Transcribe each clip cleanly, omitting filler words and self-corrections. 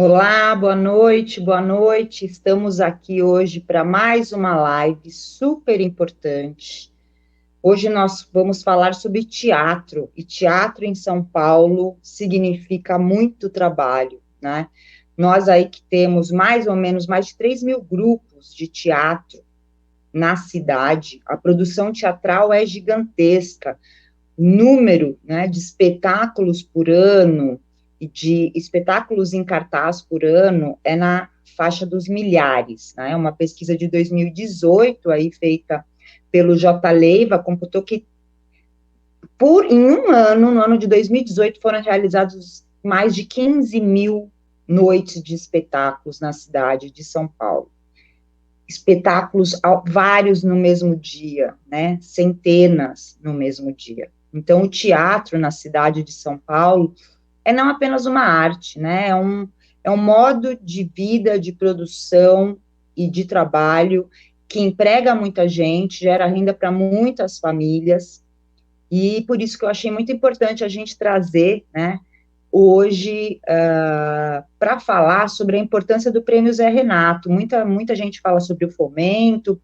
Olá, boa noite, boa noite. Estamos aqui hoje para mais uma live super importante. Hoje nós vamos falar sobre teatro, e teatro em São Paulo significa muito trabalho, né? Nós aí que temos mais ou menos mais de 3.000 grupos de teatro na cidade, a produção teatral é gigantesca, o número, né, de espetáculos por ano e de espetáculos em cartaz por ano é na faixa dos milhares, né? Uma pesquisa de 2018 aí feita pelo J. Leiva computou que em um ano, no ano de 2018, foram realizados mais de 15.000 noites de espetáculos na cidade de São Paulo. Espetáculos vários no mesmo dia, né? Centenas no mesmo dia. Então, o teatro na cidade de São Paulo é não apenas uma arte, né? É um modo de vida, de produção e de trabalho que emprega muita gente, gera renda para muitas famílias, e por isso que eu achei muito importante a gente trazer, né, hoje, para falar sobre a importância do Prêmio Zé Renato. Muita gente fala sobre o fomento,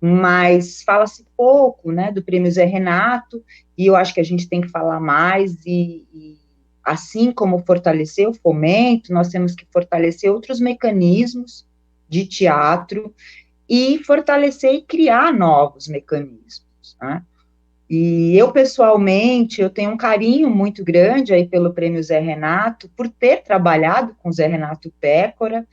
mas fala-se pouco, né, do Prêmio Zé Renato, e eu acho que a gente tem que falar mais, e assim como fortalecer o fomento, nós temos que fortalecer outros mecanismos de teatro, e fortalecer e criar novos mecanismos, né? E eu, pessoalmente, eu tenho um carinho muito grande aí pelo Prêmio Zé Renato, por ter trabalhado com o Zé Renato Pécora,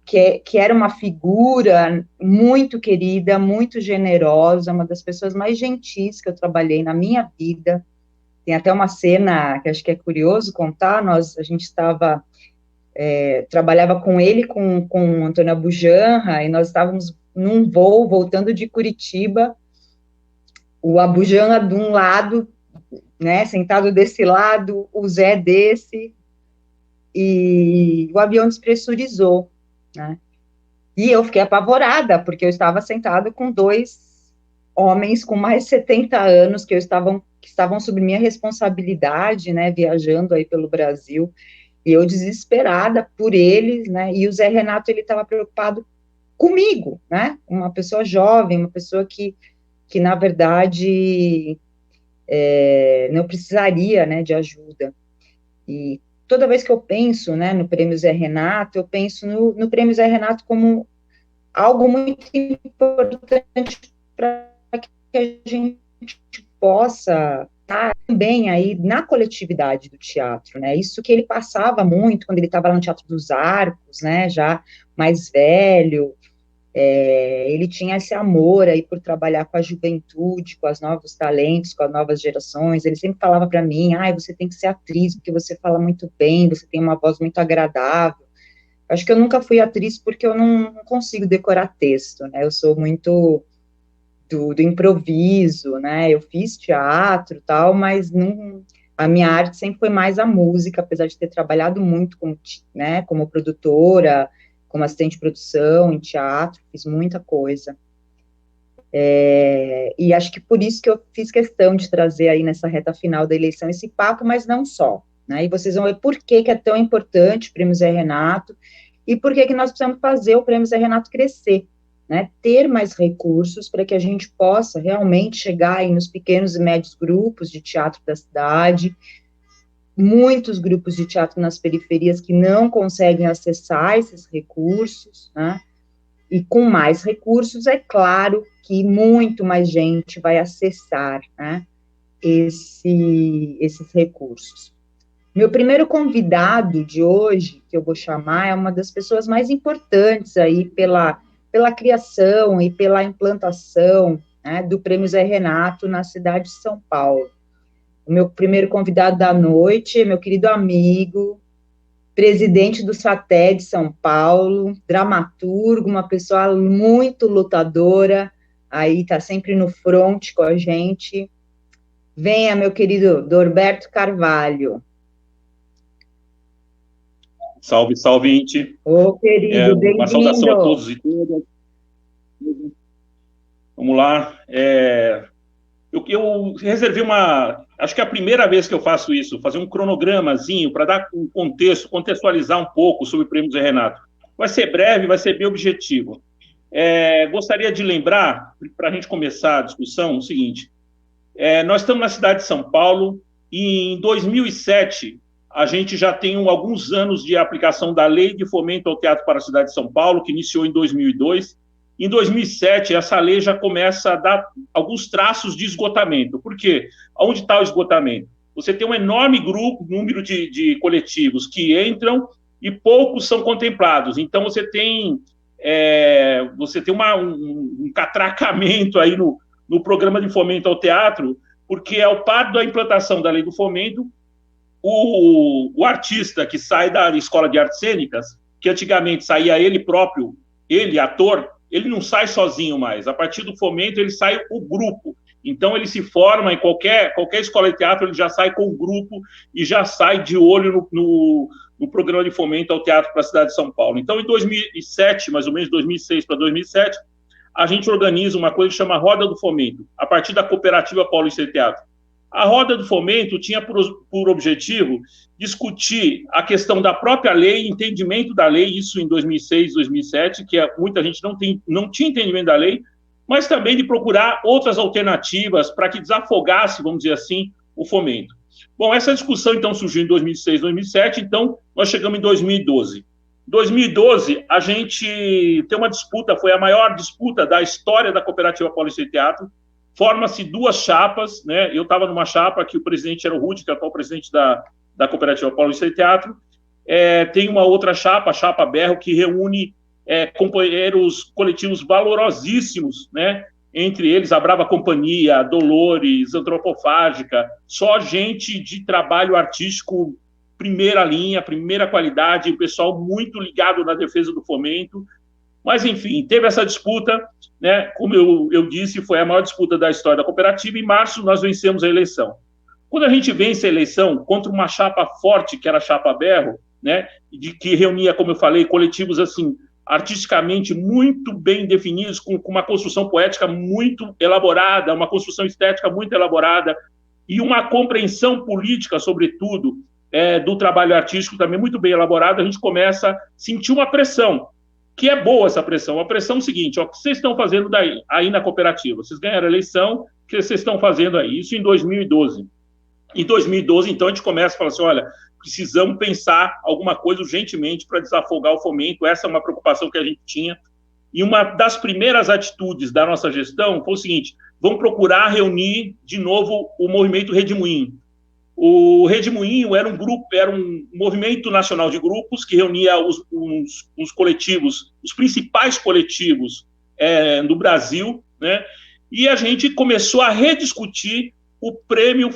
que era uma figura muito querida, muito generosa, uma das pessoas mais gentis que eu trabalhei na minha vida. Tem até uma cena que acho que é curioso contar, a gente trabalhava com ele, com o Antônio Abujanra, e nós estávamos num voo, voltando de Curitiba, o Abujanra de um lado, né, sentado desse lado, o Zé desse, e o avião despressurizou, né? E eu fiquei apavorada, porque eu estava sentado com dois homens com mais de 70 anos que estavam sob minha responsabilidade, né, viajando aí pelo Brasil, e eu desesperada por eles, né, e o Zé Renato, ele estava preocupado comigo, né, uma pessoa jovem, uma pessoa que na verdade, não precisaria, né, de ajuda. E toda vez que eu penso, né, no Prêmio Zé Renato, eu penso no Prêmio Zé Renato como algo muito importante para que a gente possa estar também aí na coletividade do teatro, né? Isso que ele passava muito quando ele estava lá no Teatro dos Arcos, né? Já mais velho, ele tinha esse amor aí por trabalhar com a juventude, com os novos talentos, com as novas gerações. Ele sempre falava para mim: você tem que ser atriz, porque você fala muito bem, você tem uma voz muito agradável. Acho que eu nunca fui atriz porque eu não consigo decorar texto, né? Eu sou muito do improviso, né? Eu fiz teatro, tal, mas não, a minha arte sempre foi mais a música, apesar de ter trabalhado muito né, como produtora, como assistente de produção em teatro, fiz muita coisa. E acho que por isso que eu fiz questão de trazer aí nessa reta final da eleição esse papo, mas não só, né? E vocês vão ver por que é tão importante o Prêmio Zé Renato e por que nós precisamos fazer o Prêmio Zé Renato crescer, né? Ter mais recursos para que a gente possa realmente chegar aí nos pequenos e médios grupos de teatro da cidade, muitos grupos de teatro nas periferias que não conseguem acessar esses recursos, né? E com mais recursos, é claro que muito mais gente vai acessar, né, esses recursos. Meu primeiro convidado de hoje, que eu vou chamar, é uma das pessoas mais importantes aí pela criação e pela implantação, né, do Prêmio Zé Renato na cidade de São Paulo. O meu primeiro convidado da noite é meu querido amigo, presidente do SATE de São Paulo, dramaturgo, uma pessoa muito lutadora, aí está sempre no front com a gente. Venha, meu querido Norberto Carvalho. Salve, salve, Inti. Ô, querido, Uma saudação a bem-vindo. todos e todas. Vamos lá. eu reservei acho que é a primeira vez que eu faço isso, fazer um cronogramazinho para dar um contextualizar um pouco sobre o Prêmio Zé Renato. Vai ser breve, vai ser bem objetivo. Gostaria de lembrar, para a gente começar a discussão, o seguinte: nós estamos na cidade de São Paulo e em 2007 a gente já tem alguns anos de aplicação da Lei de Fomento ao Teatro para a cidade de São Paulo, que iniciou em 2002. Em 2007, essa lei já começa a dar alguns traços de esgotamento. Por quê? Onde está o esgotamento? Você tem um enorme número de coletivos que entram e poucos são contemplados. Então, você tem um catracamento aí no programa de fomento ao teatro, porque ao par da implantação da lei do fomento, o artista que sai da escola de artes cênicas, que antigamente saía ele próprio, ele, ator, ele não sai sozinho mais. A partir do fomento, ele sai o grupo. Então, ele se forma em qualquer escola de teatro, ele já sai com o grupo e já sai de olho no programa de fomento ao teatro para a cidade de São Paulo. Então, em 2007, mais ou menos 2006 para 2007, a gente organiza uma coisa que chama Roda do Fomento, a partir da Cooperativa Paulista de Teatro. A Roda do Fomento tinha por objetivo discutir a questão da própria lei, entendimento da lei, isso em 2006, 2007, que muita gente não tinha entendimento da lei, mas também de procurar outras alternativas para que desafogasse, vamos dizer assim, o fomento. Bom, essa discussão, então, surgiu em 2006, 2007, então nós chegamos em 2012. Em 2012, a gente tem uma disputa, foi a maior disputa da história da Cooperativa Paulista de Teatro. Forma-se duas chapas, né? Eu estava numa chapa que o presidente era o Rudy, que é o atual presidente da Cooperativa Paulista de Teatro. Tem uma outra chapa, a Chapa Berro, que reúne companheiros coletivos valorosíssimos, né? Entre eles a Brava Companhia, Dolores, Antropofágica, só gente de trabalho artístico primeira linha, primeira qualidade, o pessoal muito ligado na defesa do fomento. Mas, enfim, teve essa disputa, né? Como eu disse, foi a maior disputa da história da cooperativa. Em março, nós vencemos a eleição. Quando a gente vence a eleição contra uma chapa forte, que era a Chapa Berro, né? Que reunia, como eu falei, coletivos assim, artisticamente muito bem definidos, com uma construção poética muito elaborada, uma construção estética muito elaborada e uma compreensão política, sobretudo, do trabalho artístico também muito bem elaborado, a gente começa a sentir uma pressão, que é boa essa pressão. A pressão é o seguinte: o que vocês estão fazendo aí na cooperativa? Vocês ganharam a eleição, o que vocês estão fazendo aí? Isso em 2012. Em 2012, então, a gente começa a falar assim: olha, precisamos pensar alguma coisa urgentemente para desafogar o fomento. Essa é uma preocupação que a gente tinha. E uma das primeiras atitudes da nossa gestão foi o seguinte: vamos procurar reunir de novo o movimento Redemoinho. O Redemoinho era um movimento nacional de grupos que reunia os coletivos, os principais coletivos do Brasil, né? E a gente começou a rediscutir o prêmio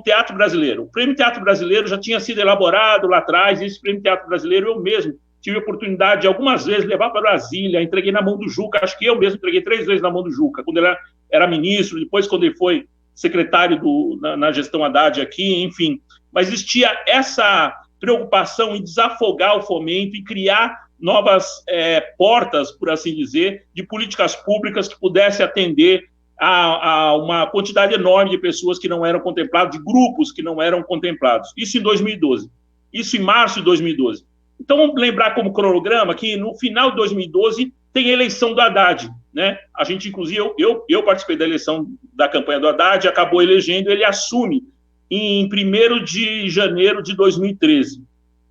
Teatro Brasileiro. O Prêmio Teatro Brasileiro já tinha sido elaborado lá atrás, e esse Prêmio Teatro Brasileiro eu mesmo tive a oportunidade de algumas vezes levar para Brasília, entreguei na mão do Juca, acho que eu mesmo entreguei 3 vezes na mão do Juca, quando ele era ministro, depois quando ele foi secretário na gestão Haddad aqui, enfim. Mas existia essa preocupação em desafogar o fomento e criar novas portas, por assim dizer, de políticas públicas que pudessem atender a uma quantidade enorme de pessoas que não eram contempladas, de grupos que não eram contemplados. Isso em 2012. Isso em março de 2012. Então, vamos lembrar como cronograma que no final de 2012 tem a eleição do Haddad, né? A gente, inclusive, eu participei da eleição da campanha do Haddad, acabou elegendo, ele assume em 1º de janeiro de 2013.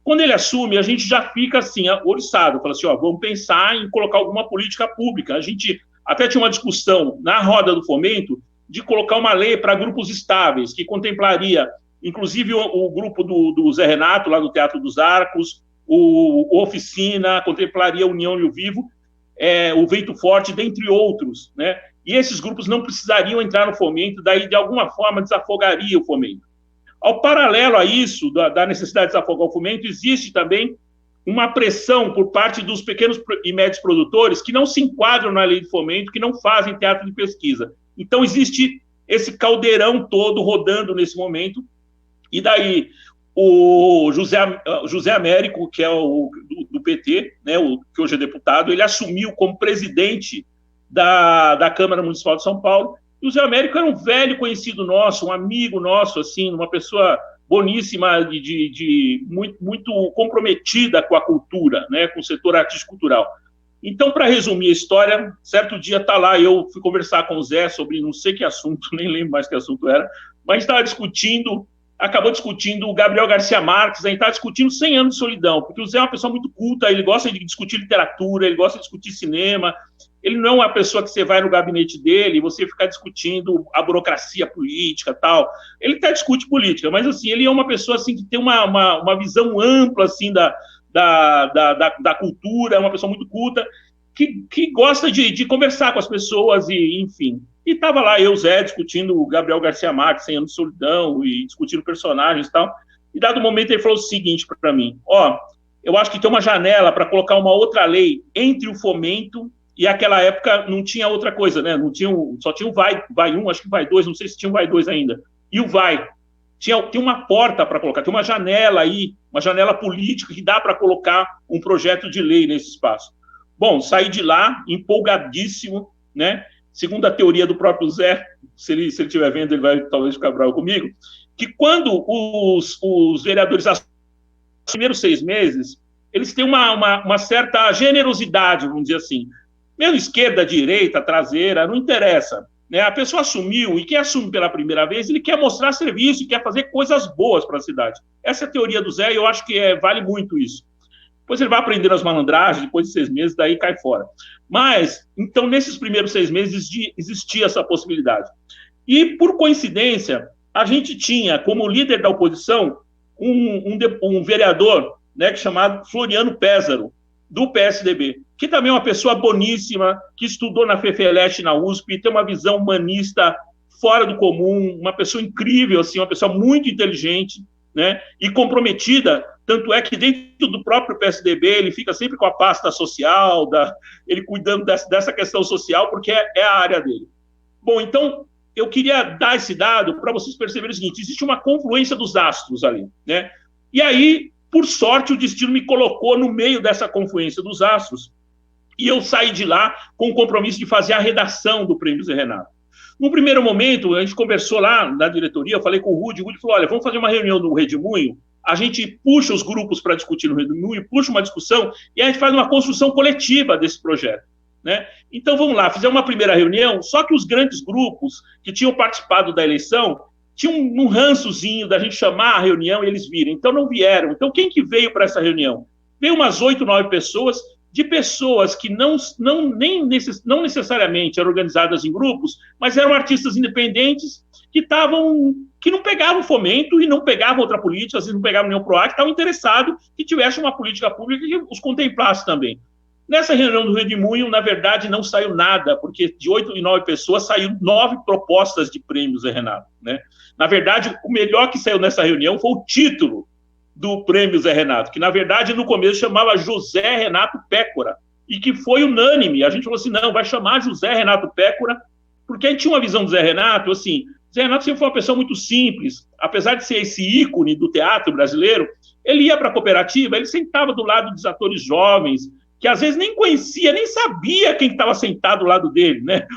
Quando ele assume, a gente já fica assim, oriçado, fala assim, vamos pensar em colocar alguma política pública. A gente até tinha uma discussão na roda do fomento de colocar uma lei para grupos estáveis, que contemplaria, inclusive, o grupo do Zé Renato, lá do Teatro dos Arcos, o Oficina, contemplaria a União Rio Vivo, o Vento Forte, dentre outros, né? E esses grupos não precisariam entrar no fomento, daí, de alguma forma, desafogaria o fomento. Ao paralelo a isso, da necessidade de desafogar o fomento, existe também uma pressão por parte dos pequenos e médios produtores que não se enquadram na lei de fomento, que não fazem teatro de pesquisa. Então, existe esse caldeirão todo rodando nesse momento, e daí o José Américo, que é do PT, né, que hoje é deputado, ele assumiu como presidente da Câmara Municipal de São Paulo, E o Zé Américo era um velho conhecido nosso, um amigo nosso, assim, uma pessoa boníssima, muito, muito comprometida com a cultura, né, com o setor artístico-cultural. Então, para resumir a história, certo dia tá lá, eu fui conversar com o Zé sobre não sei que assunto, nem lembro mais que assunto era, mas estava acabou discutindo o Gabriel Garcia Marques, a gente estava discutindo 100 anos de solidão, porque o Zé é uma pessoa muito culta, ele gosta de discutir literatura, ele gosta de discutir cinema, ele não é uma pessoa que você vai no gabinete dele e você fica discutindo a burocracia política e tal. Ele até discute política, mas assim, ele é uma pessoa assim, que tem uma visão ampla assim, da cultura, é uma pessoa muito culta, que gosta de conversar com as pessoas, e enfim. E estava lá eu, Zé, discutindo o Gabriel Garcia Marques, 100 anos de solidão, e discutindo personagens e tal. E dado momento ele falou o seguinte para mim: eu acho que tem uma janela para colocar uma outra lei entre o fomento, e aquela época não tinha outra coisa, né? Não tinha, só tinha o Vai 1, acho que o Vai 2, não sei se tinha o Vai 2 ainda. E o Vai. Tem uma porta para colocar, tem uma janela aí, uma janela política que dá para colocar um projeto de lei nesse espaço. Bom, saí de lá empolgadíssimo, né? Segundo a teoria do próprio Zé, se ele estiver vendo, ele vai talvez ficar bravo comigo, que quando os vereadores, os primeiros 6 meses, eles têm uma certa generosidade, vamos dizer assim. Mesmo esquerda, direita, traseira, não interessa. Né? A pessoa assumiu, e quem assume pela primeira vez, ele quer mostrar serviço, quer fazer coisas boas para a cidade. Essa é a teoria do Zé, e eu acho que vale muito isso. Depois ele vai aprendendo as malandragens, depois de 6 meses, daí cai fora. Mas, então, nesses primeiros 6 meses, existia essa possibilidade. E, por coincidência, a gente tinha, como líder da oposição, um vereador, né, chamado Floriano Pézaro, do PSDB, que também é uma pessoa boníssima, que estudou na FEFELESH, na USP, tem uma visão humanista fora do comum, uma pessoa incrível, assim, uma pessoa muito inteligente, né, e comprometida. Tanto é que dentro do próprio PSDB ele fica sempre com a pasta social, ele cuidando dessa questão social, porque é a área dele. Bom, então, eu queria dar esse dado para vocês perceberem o seguinte: existe uma confluência dos astros ali, né? E aí, por sorte, o destino me colocou no meio dessa confluência dos astros, e eu saí de lá com o compromisso de fazer a redação do Prêmio Zé Renato. No primeiro momento, a gente conversou lá na diretoria, eu falei com o Rudy falou: olha, vamos fazer uma reunião no Redemoinho, a gente puxa os grupos para discutir no Redemoinho, puxa uma discussão, e a gente faz uma construção coletiva desse projeto. Né? Então, vamos lá, fizemos uma primeira reunião, só que os grandes grupos que tinham participado da eleição tinham um rançozinho da gente chamar a reunião e eles virem, então não vieram. Então, quem que veio para essa reunião? Veio umas 8, 9 pessoas, de pessoas que não necessariamente eram organizadas em grupos, mas eram artistas independentes que não pegavam fomento e não pegavam outra política, às vezes não pegavam nenhum PROAC, que estavam interessados que tivesse uma política pública que os contemplasse também. Nessa reunião do Redemoinho, na verdade, não saiu nada, porque de 8 e 9 pessoas saíram 9 propostas de prêmios, Zé Renato. Né? Na verdade, o melhor que saiu nessa reunião foi o título do Prêmio Zé Renato, que na verdade no começo chamava José Renato Pécora, e que foi unânime. A gente falou assim: não, vai chamar José Renato Pécora, porque a gente tinha uma visão do Zé Renato, assim, Zé Renato sempre foi uma pessoa muito simples, apesar de ser esse ícone do teatro brasileiro, ele ia para a cooperativa, ele sentava do lado dos atores jovens, que às vezes nem conhecia, nem sabia quem estava sentado do lado dele, né?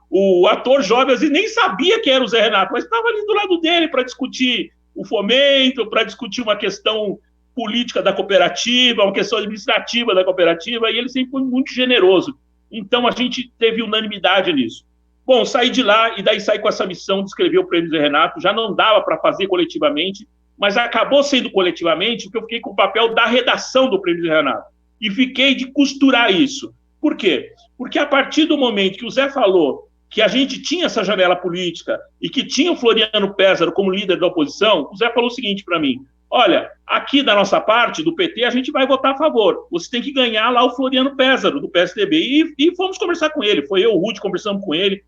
O ator jovem às vezes nem sabia quem era o Zé Renato, mas estava ali do lado dele para discutir o fomento, para discutir uma questão política da cooperativa, uma questão administrativa da cooperativa, e ele sempre foi muito generoso. Então, a gente teve unanimidade nisso. Bom, saí de lá, e daí saí com essa missão de escrever o Prêmio Zé Renato, já não dava para fazer coletivamente, mas acabou sendo coletivamente, porque eu fiquei com o papel da redação do Prêmio Zé Renato, e fiquei de costurar isso. Por quê? Porque a partir do momento que o Zé falou que a gente tinha essa janela política e que tinha o Floriano Pézaro como líder da oposição, o Zé falou o seguinte para mim: olha, aqui da nossa parte, do PT, a gente vai votar a favor. Você tem que ganhar lá o Floriano Pézaro, do PSDB. E fomos conversar com ele. Foi eu, o Rudy, conversamos com ele.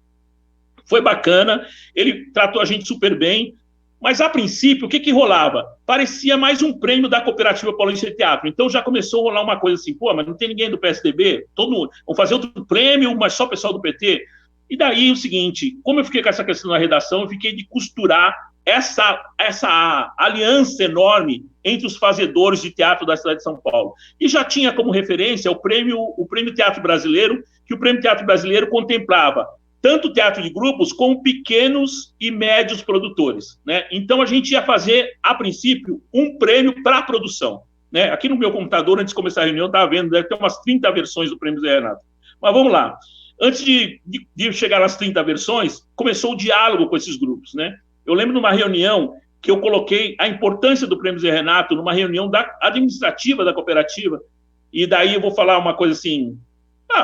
Foi bacana. Ele tratou a gente super bem. Mas, a princípio, o que rolava? Parecia mais um prêmio da Cooperativa Paulista de Teatro. Então, já começou a rolar uma coisa assim: pô, mas não tem ninguém do PSDB? Vamos fazer outro prêmio, mas só o pessoal do PT? E daí, o seguinte, como eu fiquei com essa questão na redação, eu fiquei de costurar essa aliança enorme entre os fazedores de teatro da cidade de São Paulo. E já tinha como referência o prêmio Teatro Brasileiro, que o Prêmio Teatro Brasileiro contemplava tanto teatro de grupos como pequenos e médios produtores, né? Então a gente ia fazer, a princípio, um prêmio para a produção, né? Aqui no meu computador, antes de começar a reunião, eu estava vendo, deve ter umas 30 versões do Prêmio Zé Renato. Mas vamos lá. Antes de chegar nas 30 versões, começou o diálogo com esses grupos, né? Eu lembro de uma reunião que eu coloquei a importância do Prêmio Zé Renato numa reunião administrativa da cooperativa, e daí eu vou falar uma coisa assim,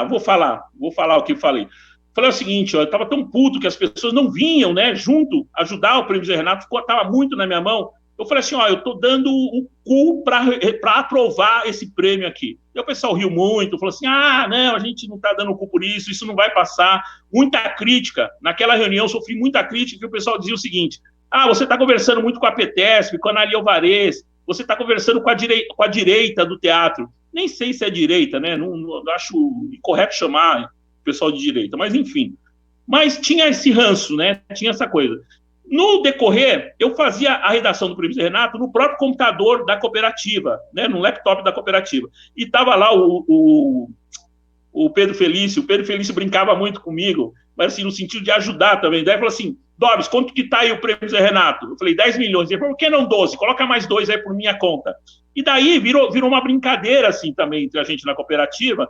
vou falar o que eu falei. Falei o seguinte, eu estava tão puto que as pessoas não vinham, né, junto, ajudar o Prêmio Zé Renato, estava muito na minha mão. Eu falei assim, eu estou dando o cu para aprovar esse prêmio aqui. E o pessoal riu muito, falou assim, não, a gente não está dando o cu por isso não vai passar. Muita crítica. Naquela reunião eu sofri muita crítica, que o pessoal dizia o seguinte, você está conversando muito com a PETESP, com a Analia Alvarez, você está conversando com a direita do teatro. Nem sei se é direita, né? Não acho incorreto chamar o pessoal de direita, mas enfim. Mas tinha esse ranço, né? Tinha essa coisa. No decorrer, eu fazia a redação do Prêmio Zé Renato no próprio computador da cooperativa, né? No laptop da cooperativa. E estava lá o Pedro Felício. O Pedro Felício brincava muito comigo, mas assim, no sentido de ajudar também. Daí ele falou assim, Dobes, quanto que está aí o Prêmio Zé Renato? Eu falei, 10 milhões. Ele falou, por que não 12? Coloca mais 2 aí por minha conta. E daí virou uma brincadeira assim também entre a gente na cooperativa,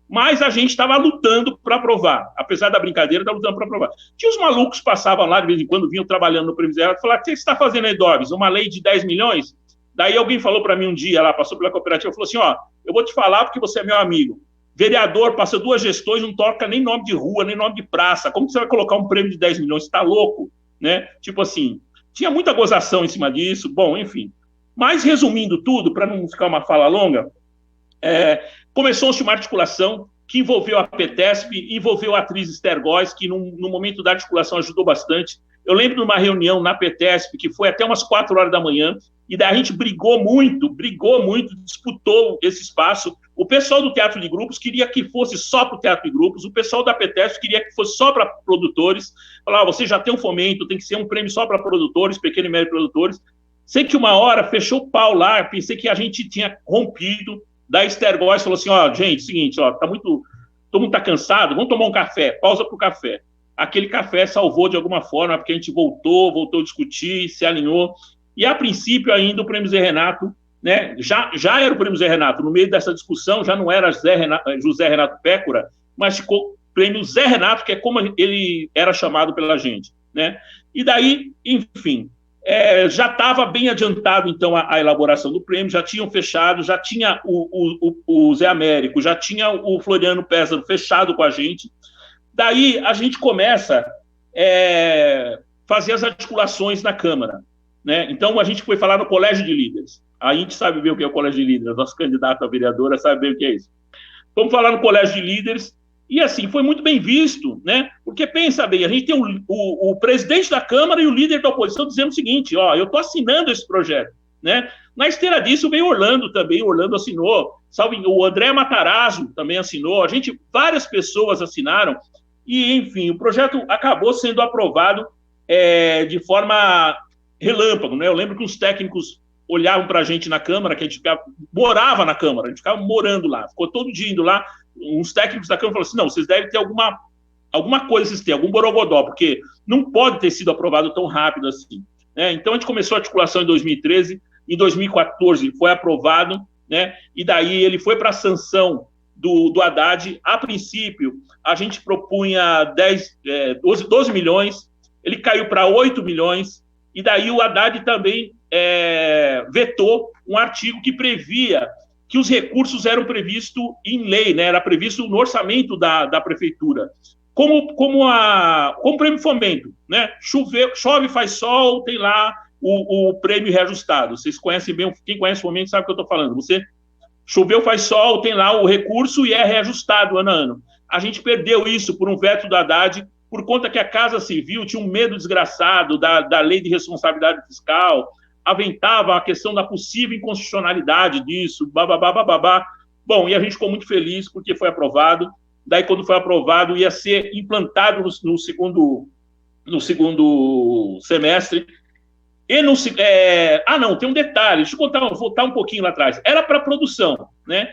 mas a gente estava lutando para aprovar. Apesar da brincadeira, estava lutando para aprovar. Tinha os malucos que passavam lá, de vez em quando, vinham trabalhando no Prêmio Zé Renato, e falaram, o que você está fazendo aí, Dobes? Uma lei de 10 milhões? Daí alguém falou para mim um dia, lá, passou pela cooperativa, falou assim, eu vou te falar porque você é meu amigo. Vereador, passa 2 gestões, não toca nem nome de rua, nem nome de praça. Como que você vai colocar um prêmio de 10 milhões? Você está louco? Né? Tipo assim, tinha muita gozação em cima disso. Bom, enfim. Mas, resumindo tudo, para não ficar uma fala longa, começou-se uma articulação que envolveu a PETESP, envolveu a atriz Esther Góes, que no momento da articulação ajudou bastante. Eu lembro de uma reunião na PETESP, que foi até umas 4 horas da manhã, e daí a gente brigou muito, disputou esse espaço. O pessoal do teatro de grupos queria que fosse só para o teatro de grupos, o pessoal da PETESP queria que fosse só para produtores. Falava, você já tem um fomento, tem que ser um prêmio só para produtores, pequeno e médio produtores. Sei que uma hora fechou o pau lá, pensei que a gente tinha rompido. Daí Esther Góes falou assim, gente, seguinte, todo mundo está cansado, vamos tomar um café, pausa para o café. Aquele café salvou de alguma forma, porque a gente voltou a discutir, se alinhou. E, a princípio, ainda o Prêmio Zé Renato, né, já era o Prêmio Zé Renato. No meio dessa discussão, já não era José Renato Pécora, mas ficou Prêmio Zé Renato, que é como ele era chamado pela gente. Né? E daí, enfim, já estava bem adiantado, então, a elaboração do prêmio, já tinham fechado, já tinha o Zé Américo, já tinha o Floriano Péssaro fechado com a gente. Daí a gente começa a fazer as articulações na Câmara. Né? Então a gente foi falar no Colégio de Líderes. A gente sabe bem o que é o Colégio de Líderes, nosso candidato a vereadora sabe bem o que é isso. Vamos falar no Colégio de Líderes, e assim, foi muito bem visto, né? Porque pensa bem, a gente tem o presidente da Câmara e o líder da oposição dizendo o seguinte, eu estou assinando esse projeto. Né? Na esteira disso veio Orlando também, Orlando assinou, o André Matarazzo também assinou, várias pessoas assinaram, e enfim, o projeto acabou sendo aprovado de forma relâmpago, né? Eu lembro que os técnicos olhavam para a gente na Câmara, que a gente morava na Câmara, a gente ficava morando lá, ficou todo dia indo lá, uns técnicos da Câmara falaram assim, não, vocês devem ter alguma coisa, vocês têm, algum borogodó, porque não pode ter sido aprovado tão rápido assim. Né? Então a gente começou a articulação em 2013, em 2014 foi aprovado, né? E daí ele foi para a sanção do Haddad. A princípio, a gente propunha 12 milhões, ele caiu para 8 milhões, e daí o Haddad também vetou um artigo que previa que os recursos eram previstos em lei, né? Era previsto no orçamento da prefeitura. Como prêmio fomento, né? Chove, faz sol, tem lá o prêmio reajustado. Vocês conhecem bem, quem conhece o fomento sabe o que eu estou falando. Você choveu, faz sol, tem lá o recurso e é reajustado ano a ano. A gente perdeu isso por um veto do Haddad, por conta que a Casa Civil tinha um medo desgraçado da lei de responsabilidade fiscal, aventava a questão da possível inconstitucionalidade disso, babá. Bom, e a gente ficou muito feliz porque foi aprovado. Daí, quando foi aprovado, ia ser implantado no segundo semestre. E não, tem um detalhe, deixa eu voltar um pouquinho lá atrás. Era para produção, né?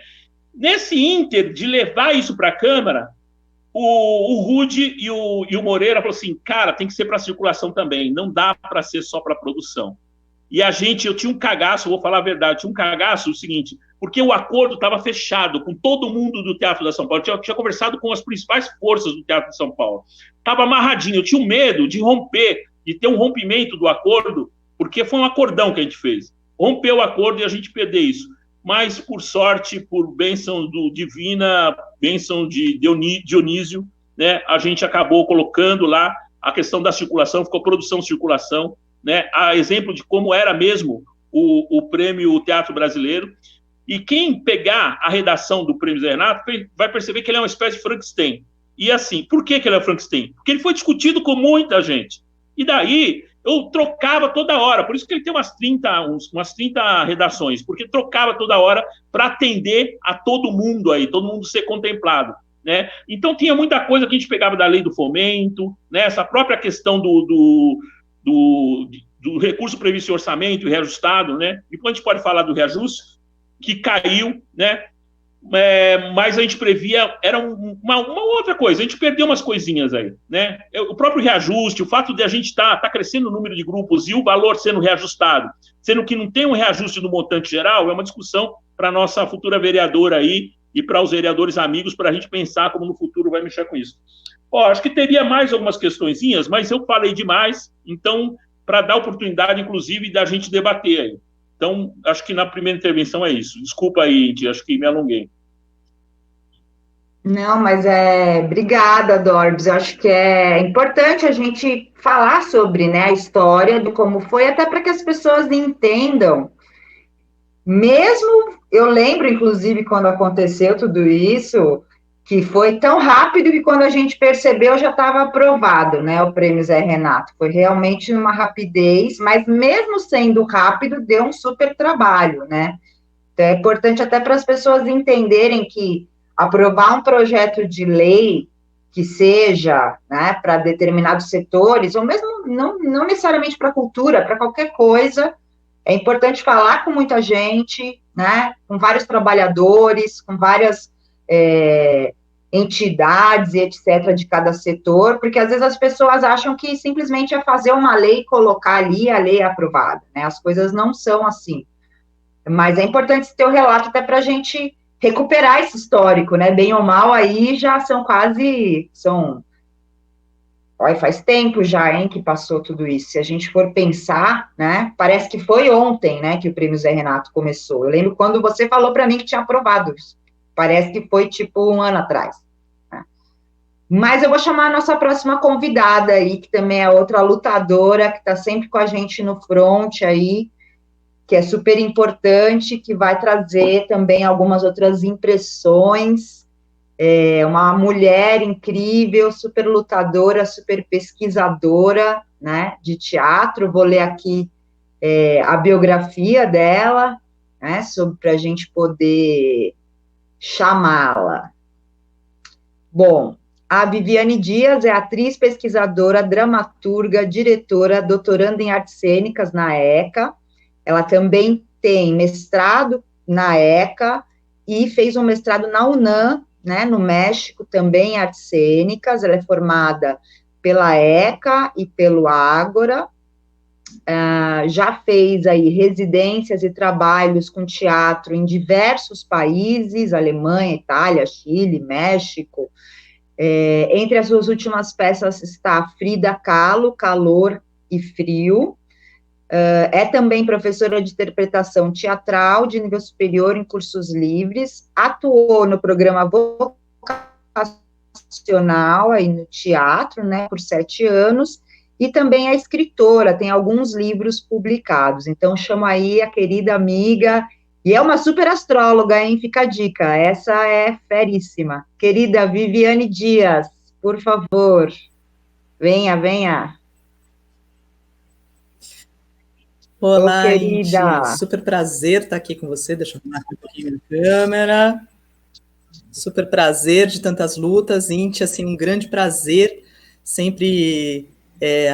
Nesse ínter de levar isso para a Câmara, o Rude e o Moreira falaram assim, cara, tem que ser para circulação também, não dá para ser só para produção. E eu tinha um cagaço, vou falar a verdade, tinha um cagaço o seguinte, porque o acordo estava fechado com todo mundo do Teatro da São Paulo, eu tinha conversado com as principais forças do Teatro de São Paulo, estava amarradinho, eu tinha um medo de romper, de ter um rompimento do acordo, porque foi um acordão que a gente fez, rompeu o acordo e a gente perder isso, mas por sorte, por bênção divina, bênção de Dionísio, né, a gente acabou colocando lá a questão da circulação, ficou produção-circulação, né, a exemplo de como era mesmo o prêmio Teatro Brasileiro. E quem pegar a redação do Prêmio Zé Renato vai perceber que ele é uma espécie de Frankenstein. E assim, por que ele é Frankenstein? Porque ele foi discutido com muita gente. E daí eu trocava toda hora, por isso que ele tem umas 30 redações, porque trocava toda hora para atender a todo mundo aí, todo mundo ser contemplado. Né? Então tinha muita coisa que a gente pegava da lei do fomento, né? Essa própria questão do recurso previsto em orçamento e reajustado, né? Depois a gente pode falar do reajuste, que caiu, né? Mas a gente previa, era uma outra coisa, a gente perdeu umas coisinhas aí, né? O próprio reajuste, o fato de a gente tá crescendo o número de grupos e o valor sendo reajustado, sendo que não tem um reajuste do montante geral, é uma discussão para a nossa futura vereadora aí e para os vereadores amigos, para a gente pensar como no futuro vai mexer com isso. Acho que teria mais algumas questõezinhas, mas eu falei demais, então, para dar oportunidade, inclusive, da gente debater aí. Então, acho que na primeira intervenção é isso. Desculpa aí, Inti, acho que me alonguei. Não, mas obrigada, Dorbs. Eu acho que é importante a gente falar sobre, né, a história de como foi, até para que as pessoas entendam. Mesmo, eu lembro, inclusive, quando aconteceu tudo isso, que foi tão rápido que quando a gente percebeu já estava aprovado, né, o Prêmio Zé Renato. Foi realmente uma rapidez, mas mesmo sendo rápido, deu um super trabalho, né? Então, é importante até para as pessoas entenderem que aprovar um projeto de lei que seja, né, para determinados setores, ou mesmo não necessariamente para a cultura, para qualquer coisa, é importante falar com muita gente, né, com vários trabalhadores, com várias entidades e etc. de cada setor, porque às vezes as pessoas acham que simplesmente é fazer uma lei e colocar ali a lei é aprovada, né, as coisas não são assim. Mas é importante ter o relato até para a gente recuperar esse histórico, né? Bem ou mal, aí já faz tempo já, hein, que passou tudo isso. Se a gente for pensar, né? Parece que foi ontem, né, que o Prêmio Zé Renato começou. Eu lembro quando você falou para mim que tinha aprovado isso. Parece que foi tipo 1 ano atrás. Né? Mas eu vou chamar a nossa próxima convidada aí, que também é outra lutadora, que está sempre com a gente no front aí, que é super importante, que vai trazer também algumas outras impressões. Uma mulher incrível, super lutadora, super pesquisadora, né, de teatro. Vou ler aqui a biografia dela, né, para a gente poder chamá-la. Bom, a Viviane Dias é atriz, pesquisadora, dramaturga, diretora, doutoranda em artes cênicas na ECA. Ela também tem mestrado na ECA e fez um mestrado na UNAM, né, no México, também em artes cênicas. Ela é formada pela ECA e pelo Ágora. Já fez aí residências e trabalhos com teatro em diversos países, Alemanha, Itália, Chile, México. Entre as suas últimas peças está Frida Kahlo, Calor e Frio. É também professora de interpretação teatral de nível superior em cursos livres, atuou no programa vocacional aí no teatro, né, por 7 anos, e também é escritora, tem alguns livros publicados. Então, chamo aí a querida amiga, e é uma super astróloga, hein, fica a dica, essa é feríssima. Querida Viviane Dias, por favor, venha. Olá, querida. Inti. Super prazer estar aqui com você. Deixa eu arrumar um pouquinho a câmera. Super prazer de tantas lutas, Inti, assim, um grande prazer. Sempre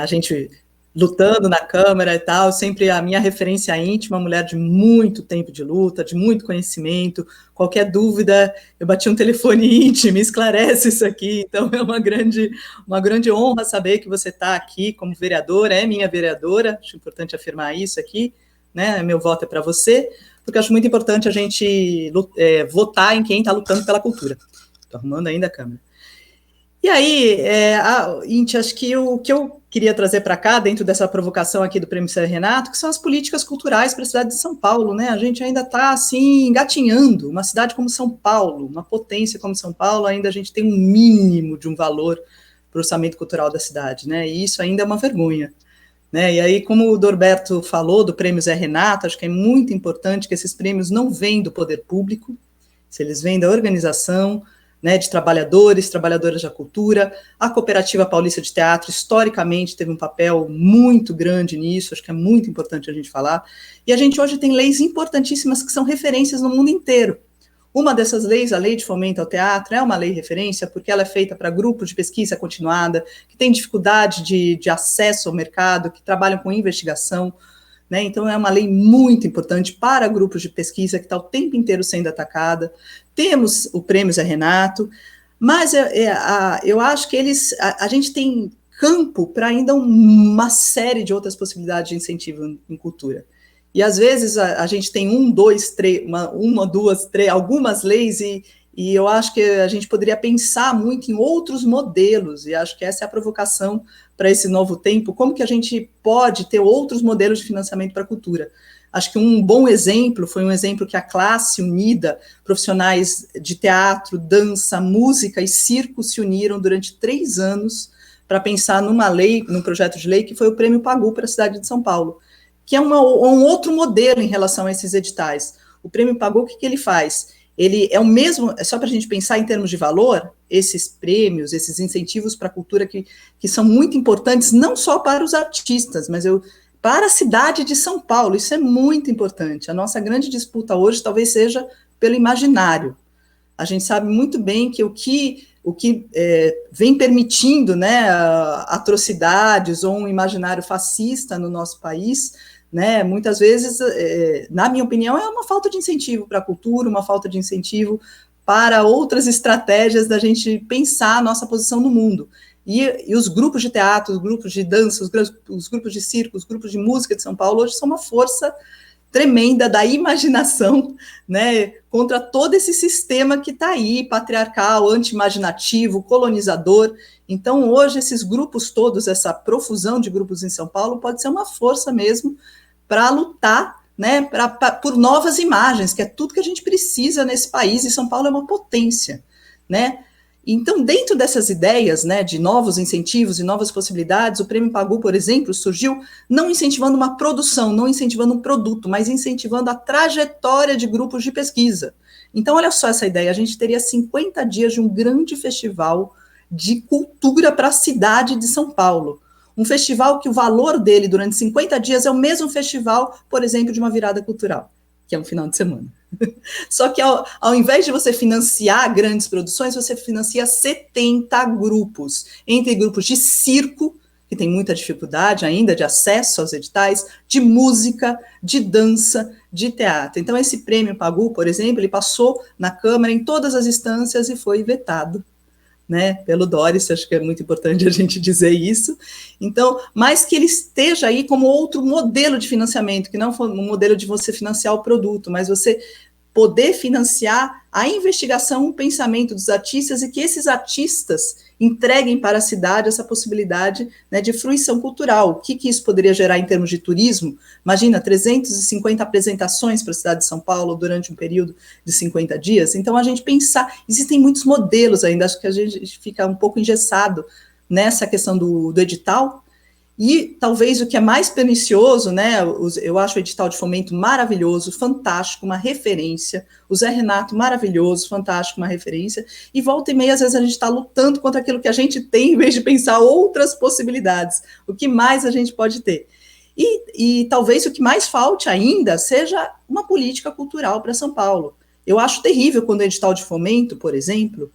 a gente lutando na Câmara e tal, sempre a minha referência íntima, mulher de muito tempo de luta, de muito conhecimento, qualquer dúvida, eu bati um telefone íntimo, esclarece isso aqui, então é uma grande honra saber que você está aqui como vereadora, é minha vereadora, acho importante afirmar isso aqui, né, meu voto é para você, porque eu acho muito importante a gente votar em quem está lutando pela cultura. Estou arrumando ainda a câmera. E aí, Inti, acho que o que eu queria trazer para cá, dentro dessa provocação aqui do Prêmio Sérgio Renato, que são as políticas culturais para a cidade de São Paulo, né? A gente ainda está, assim, engatinhando. Uma cidade como São Paulo, uma potência como São Paulo, ainda a gente tem um mínimo de um valor para o orçamento cultural da cidade, né? E isso ainda é uma vergonha. Né? E aí, como o Dorberto falou do Prêmio Zé Renato, acho que é muito importante que esses prêmios não venham do poder público, se eles vêm da organização, né, de trabalhadores, trabalhadoras da cultura. A Cooperativa Paulista de Teatro, historicamente, teve um papel muito grande nisso, acho que é muito importante a gente falar. E a gente hoje tem leis importantíssimas que são referências no mundo inteiro. Uma dessas leis, a Lei de Fomento ao Teatro, é uma lei referência porque ela é feita para grupos de pesquisa continuada, que têm dificuldade de acesso ao mercado, que trabalham com investigação, né? Então, é uma lei muito importante para grupos de pesquisa que está o tempo inteiro sendo atacada. Temos o Prêmio Zé Renato, mas eu acho que a gente tem campo para ainda uma série de outras possibilidades de incentivo em cultura. E, às vezes, a gente tem algumas leis, e eu acho que a gente poderia pensar muito em outros modelos, e acho que essa é a provocação para esse novo tempo, como que a gente pode ter outros modelos de financiamento para a cultura. Acho que um bom exemplo foi um exemplo que a Classe Unida, profissionais de teatro, dança, música e circo se uniram durante 3 anos para pensar numa lei, num projeto de lei que foi o Prêmio Pagu para a cidade de São Paulo, que é um outro modelo em relação a esses editais. O Prêmio Pagu, o que ele faz? Ele é o mesmo, só para a gente pensar em termos de valor, esses prêmios, esses incentivos para a cultura que são muito importantes, não só para os artistas, mas para a cidade de São Paulo, isso é muito importante. A nossa grande disputa hoje talvez seja pelo imaginário. A gente sabe muito bem que o que vem permitindo, né, atrocidades ou um imaginário fascista no nosso país, né, muitas vezes, na minha opinião, é uma falta de incentivo para a cultura, uma falta de incentivo para outras estratégias da gente pensar a nossa posição no mundo. E os grupos de teatro, os grupos de dança, os grupos de circo, os grupos de música de São Paulo hoje são uma força tremenda da imaginação, né, contra todo esse sistema que está aí, patriarcal, anti-imaginativo, colonizador. Então, hoje, esses grupos todos, essa profusão de grupos em São Paulo, pode ser uma força mesmo para lutar, né, por novas imagens, que é tudo que a gente precisa nesse país, e São Paulo é uma potência, né? Então, dentro dessas ideias, né, de novos incentivos e novas possibilidades, o Prêmio Pagu, por exemplo, surgiu não incentivando uma produção, não incentivando um produto, mas incentivando a trajetória de grupos de pesquisa. Então, olha só essa ideia, a gente teria 50 dias de um grande festival de cultura para a cidade de São Paulo. Um festival que o valor dele durante 50 dias é o mesmo festival, por exemplo, de uma virada cultural, que é um final de semana. Só que ao invés de você financiar grandes produções, você financia 70 grupos, entre grupos de circo, que tem muita dificuldade ainda de acesso aos editais, de música, de dança, de teatro. Então, esse Prêmio Pagu, por exemplo, ele passou na Câmara em todas as instâncias e foi vetado, né, pelo Doris, acho que é muito importante a gente dizer isso. Então, mas que ele esteja aí como outro modelo de financiamento, que não foi um modelo de você financiar o produto, mas você poder financiar a investigação, o pensamento dos artistas, e que esses artistas entreguem para a cidade essa possibilidade, né, de fruição cultural. O que isso poderia gerar em termos de turismo? Imagina, 350 apresentações para a cidade de São Paulo durante um período de 50 dias. Então, a gente pensar, existem muitos modelos ainda, acho que a gente fica um pouco engessado nessa questão do edital. E talvez o que é mais pernicioso, né, eu acho o edital de fomento maravilhoso, fantástico, uma referência, o Zé Renato maravilhoso, fantástico, uma referência, e volta e meia, às vezes a gente está lutando contra aquilo que a gente tem, em vez de pensar outras possibilidades, o que mais a gente pode ter. E talvez o que mais falte ainda seja uma política cultural para São Paulo. Eu acho terrível quando o edital de fomento, por exemplo,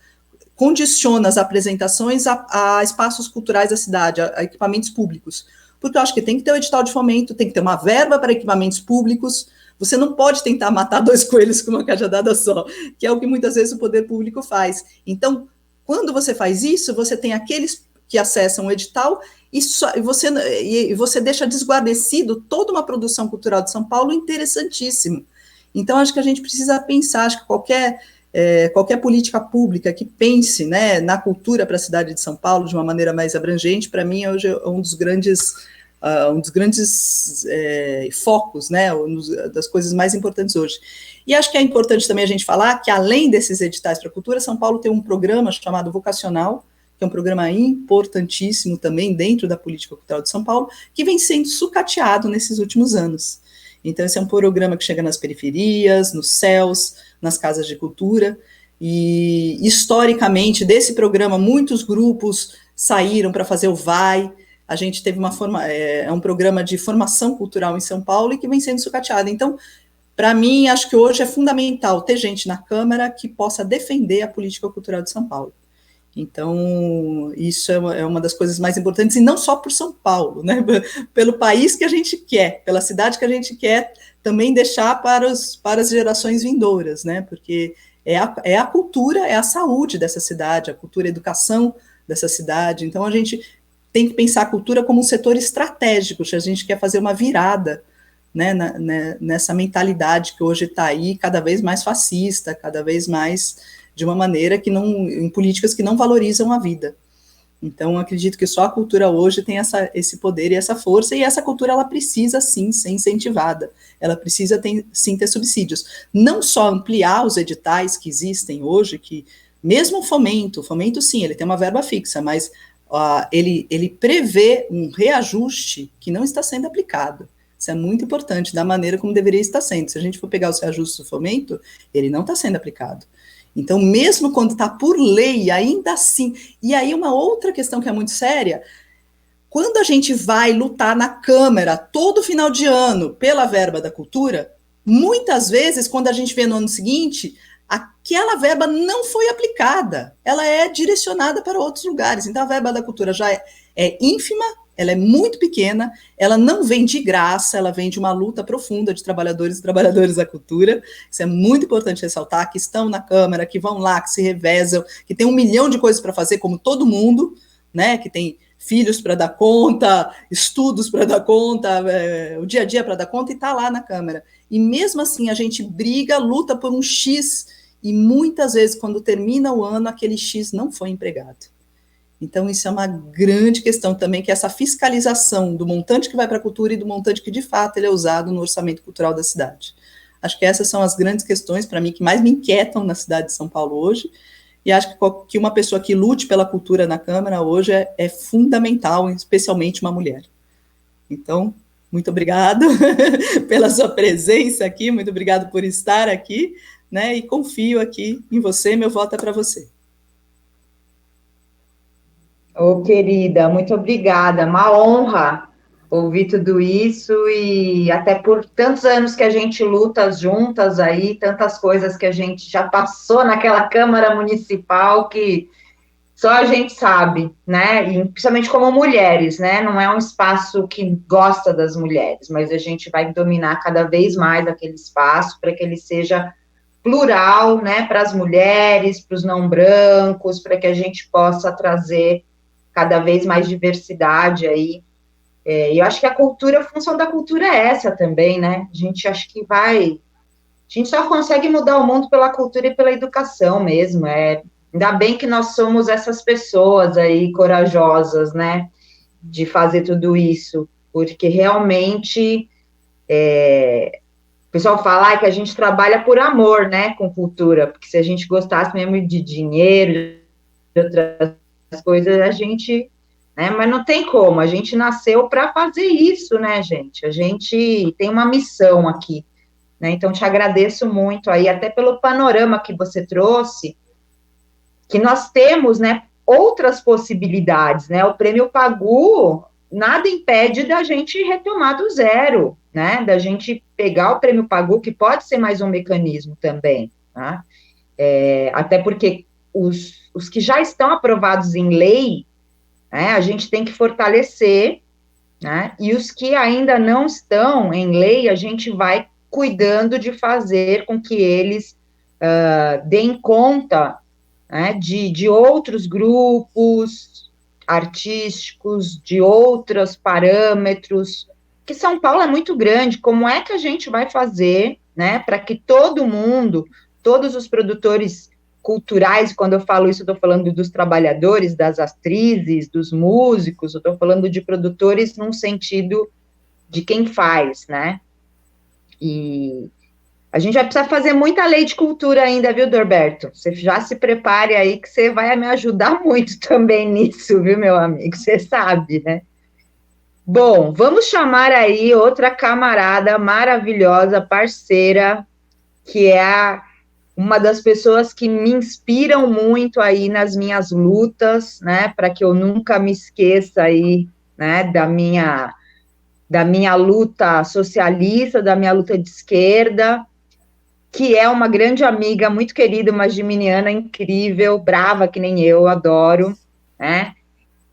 condiciona as apresentações a espaços culturais da cidade, a equipamentos públicos. porque eu acho que tem que ter o edital de fomento, tem que ter uma verba para equipamentos públicos. Você não pode tentar matar dois coelhos com uma cajadada só, que é o que muitas vezes o poder público faz. Então, quando você faz isso, você tem aqueles que acessam o edital e você deixa desguarnecido toda uma produção cultural de São Paulo interessantíssima. Então, acho que a gente precisa pensar, acho que qualquer política pública que pense, né, na cultura para a cidade de São Paulo de uma maneira mais abrangente, para mim, hoje é um dos grandes focos, né, das coisas mais importantes hoje. E acho que é importante também a gente falar que, além desses editais para a cultura, São Paulo tem um programa chamado Vocacional, que é um programa importantíssimo também dentro da política cultural de São Paulo, que vem sendo sucateado nesses últimos anos. Então, esse é um programa que chega nas periferias, nos CELs, nas casas de cultura, e, historicamente, desse programa, muitos grupos saíram para fazer o VAI. A gente teve um programa de formação cultural em São Paulo e que vem sendo sucateado. Então, para mim, acho que hoje é fundamental ter gente na Câmara que possa defender a política cultural de São Paulo. Então, isso é uma das coisas mais importantes, e não só por São Paulo, né? Pelo país que a gente quer, pela cidade que a gente quer também deixar para as gerações vindouras, né? Porque é a cultura, é a saúde dessa cidade, a cultura e a educação dessa cidade. Então, a gente tem que pensar a cultura como um setor estratégico, se a gente quer fazer uma virada, né, nessa mentalidade que hoje está aí, cada vez mais fascista, cada vez mais de uma maneira em políticas que não valorizam a vida. Então, acredito que só a cultura hoje tem esse poder e essa força, e essa cultura, ela precisa, sim, ser incentivada, ela precisa, sim, ter subsídios. Não só ampliar os editais que existem hoje, que mesmo o fomento, sim, ele tem uma verba fixa, mas ele prevê um reajuste que não está sendo aplicado. Isso é muito importante, da maneira como deveria estar sendo. Se a gente for pegar os reajustes do fomento, ele não está sendo aplicado. Então, mesmo quando está por lei, ainda assim... E aí, uma outra questão que é muito séria, quando a gente vai lutar na Câmara todo final de ano pela verba da cultura, muitas vezes, quando a gente vê no ano seguinte, aquela verba não foi aplicada, ela é direcionada para outros lugares. Então, a verba da cultura já é ínfima, ela é muito pequena, ela não vem de graça, ela vem de uma luta profunda de trabalhadores e trabalhadoras da cultura. Isso é muito importante ressaltar, que estão na Câmara, que vão lá, que se revezam, que tem 1 milhão de coisas para fazer, como todo mundo, né, que tem filhos para dar conta, estudos para dar conta, o dia a dia para dar conta, e está lá na Câmara. E mesmo assim, a gente briga, luta por um X, e muitas vezes, quando termina o ano, aquele X não foi empregado. Então, isso é uma grande questão também, que é essa fiscalização do montante que vai para a cultura e do montante que, de fato, ele é usado no orçamento cultural da cidade. Acho que essas são as grandes questões, para mim, que mais me inquietam na cidade de São Paulo hoje, e acho que uma pessoa que lute pela cultura na Câmara hoje é fundamental, especialmente uma mulher. Então, muito obrigado pela sua presença aqui, muito obrigado por estar aqui, né, e confio aqui em você, meu voto é para você. Ô, querida, muito obrigada, uma honra ouvir tudo isso, e até por tantos anos que a gente luta juntas aí, tantas coisas que a gente já passou naquela Câmara Municipal que só a gente sabe, né, e principalmente como mulheres, né, não é um espaço que gosta das mulheres, mas a gente vai dominar cada vez mais aquele espaço para que ele seja plural, né, para as mulheres, para os não brancos, para que a gente possa trazer cada vez mais diversidade aí. E eu acho que a função da cultura é essa também, né? A gente acha que a gente só consegue mudar o mundo pela cultura e pela educação mesmo. Ainda bem que nós somos essas pessoas aí corajosas, né? De fazer tudo isso, porque realmente o pessoal fala que a gente trabalha por amor, né? Com cultura, porque se a gente gostasse mesmo de dinheiro, de outras coisas, a gente, né, mas não tem como, a gente nasceu para fazer isso, né, gente? A gente tem uma missão aqui, né? Então, te agradeço muito aí, até pelo panorama que você trouxe, que nós temos, né, outras possibilidades, né? O Prêmio Pagu, nada impede da gente retomar do zero, né? Da gente pegar o Prêmio Pagu, que pode ser mais um mecanismo também, tá? Até porque os que já estão aprovados em lei, né, a gente tem que fortalecer né? E os que ainda não estão em lei, a gente vai cuidando de fazer com que eles deem conta, né, de outros grupos artísticos, de outros parâmetros, que São Paulo é muito grande, como é que a gente vai fazer, né, para que todo mundo, todos os produtores culturais, quando eu falo isso, eu estou falando dos trabalhadores, das atrizes, dos músicos, eu estou falando de produtores num sentido de quem faz, né, e a gente vai precisar fazer muita lei de cultura ainda, viu, Dorberto? Você já se prepare aí que você vai me ajudar muito também nisso, viu, meu amigo? Você sabe, né? Bom, vamos chamar aí outra camarada maravilhosa, parceira, que é uma das pessoas que me inspiram muito aí nas minhas lutas, né? Para que eu nunca me esqueça aí, né, da minha luta socialista, da minha luta de esquerda, que é uma grande amiga, muito querida, uma geminiana incrível, brava que nem eu, adoro, né?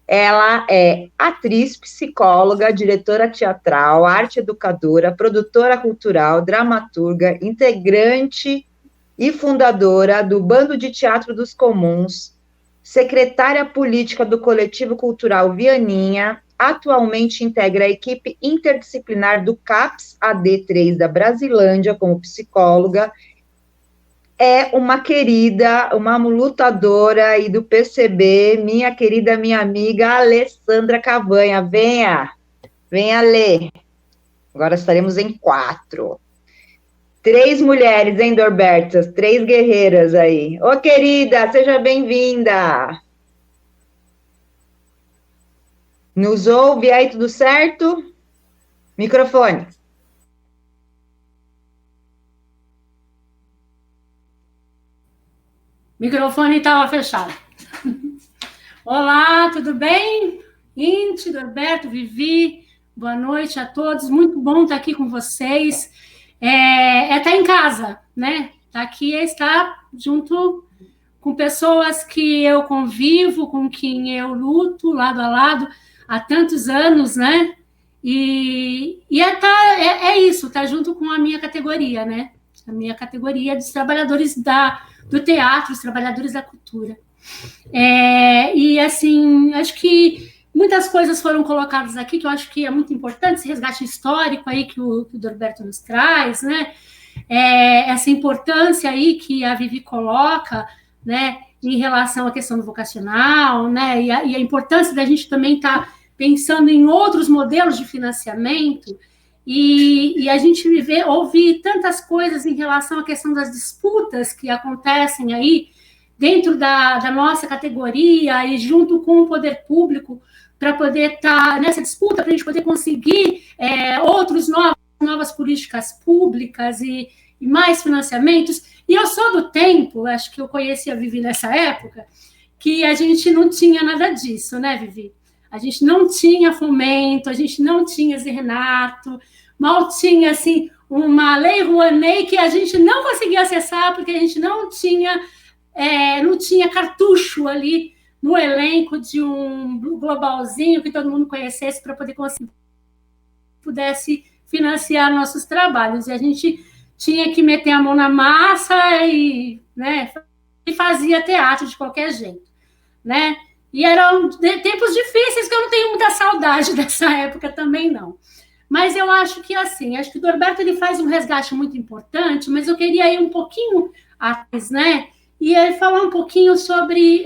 Ela é atriz, psicóloga, diretora teatral, arte educadora, produtora cultural, dramaturga, integrante e fundadora do Bando de Teatro dos Comuns, secretária política do Coletivo Cultural Vianinha, atualmente integra a equipe interdisciplinar do CAPS AD3 da Brasilândia como psicóloga, é uma querida, uma lutadora aí do PCB, minha querida, minha amiga Alessandra Cavanha. Venha ler. Agora estaremos em 4. 3 mulheres, hein, Dorbertas? 3 guerreiras aí. Ô, querida, seja bem-vinda. Nos ouve aí, tudo certo? Microfone. Microfone estava fechado. Olá, tudo bem? Inti, Dorberto, Vivi, boa noite a todos. Muito bom estar aqui com vocês. Estar em casa, né? Estar aqui é estar junto com pessoas que eu convivo, com quem eu luto lado a lado há tantos anos, né? E é isso, estar junto com a minha categoria, né? A minha categoria dos trabalhadores do teatro, os trabalhadores da cultura. E, assim, acho que muitas coisas foram colocadas aqui, que eu acho que é muito importante, esse resgate histórico aí que o Dorberto nos traz, né? Essa importância aí que a Vivi coloca, né, em relação à questão do vocacional, né, e a importância da gente também estar pensando em outros modelos de financiamento, e a gente ouvir tantas coisas em relação à questão das disputas que acontecem aí dentro da nossa categoria e junto com o poder público para poder estar nessa disputa, para a gente poder conseguir novas políticas públicas e mais financiamentos. E eu sou do tempo, acho que eu conheci a Vivi nessa época, que a gente não tinha nada disso, né, Vivi? A gente não tinha fomento, a gente não tinha Zé Renato, mal tinha, assim, uma lei Rouanet que a gente não conseguia acessar porque a gente não tinha cartucho ali no elenco de um globalzinho que todo mundo conhecesse para poder conseguir pudesse financiar nossos trabalhos. E a gente tinha que meter a mão na massa e fazia teatro de qualquer jeito, né? E eram tempos difíceis, que eu não tenho muita saudade dessa época também, não. Mas eu acho que, assim, acho que o Dorberto ele faz um resgate muito importante, mas eu queria ir um pouquinho atrás, né? E falar um pouquinho sobre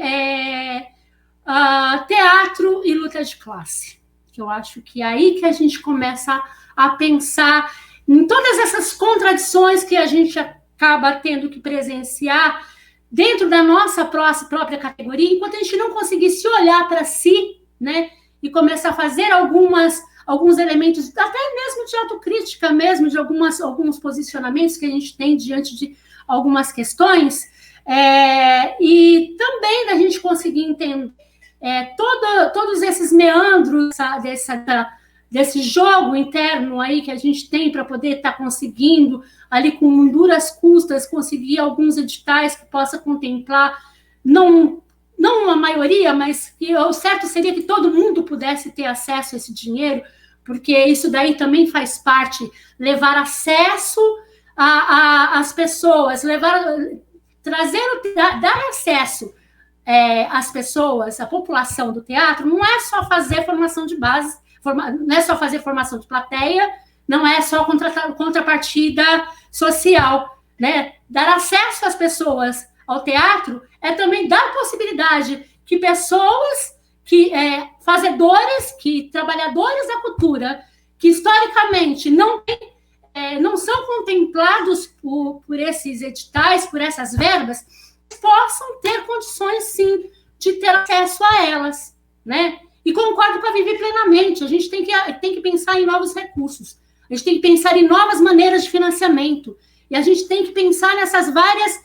teatro e luta de classe. Eu acho que é aí que a gente começa a pensar em todas essas contradições que a gente acaba tendo que presenciar dentro da nossa própria categoria, enquanto a gente não conseguir se olhar para si, né, e começar a fazer alguns elementos, até mesmo de autocrítica mesmo, de alguns posicionamentos que a gente tem diante de algumas questões, e também da gente conseguir entender todos esses meandros desse jogo interno aí que a gente tem para poder estar conseguindo, ali com duras custas, conseguir alguns editais que possa contemplar, não a maioria, mas que o certo seria que todo mundo pudesse ter acesso a esse dinheiro, porque isso daí também faz parte, levar acesso às pessoas, dar acesso às pessoas, à população do teatro, não é só fazer formação de base, não é só fazer formação de plateia, não é só contrapartida social, né? Dar acesso às pessoas ao teatro é também dar possibilidade que pessoas, fazedores, trabalhadores da cultura, que historicamente não são contemplados por esses editais, por essas verbas, possam ter condições, sim, de ter acesso a elas, né? E concordo com a Vivi plenamente, a gente tem que pensar em novos recursos, a gente tem que pensar em novas maneiras de financiamento, e a gente tem que pensar nessas várias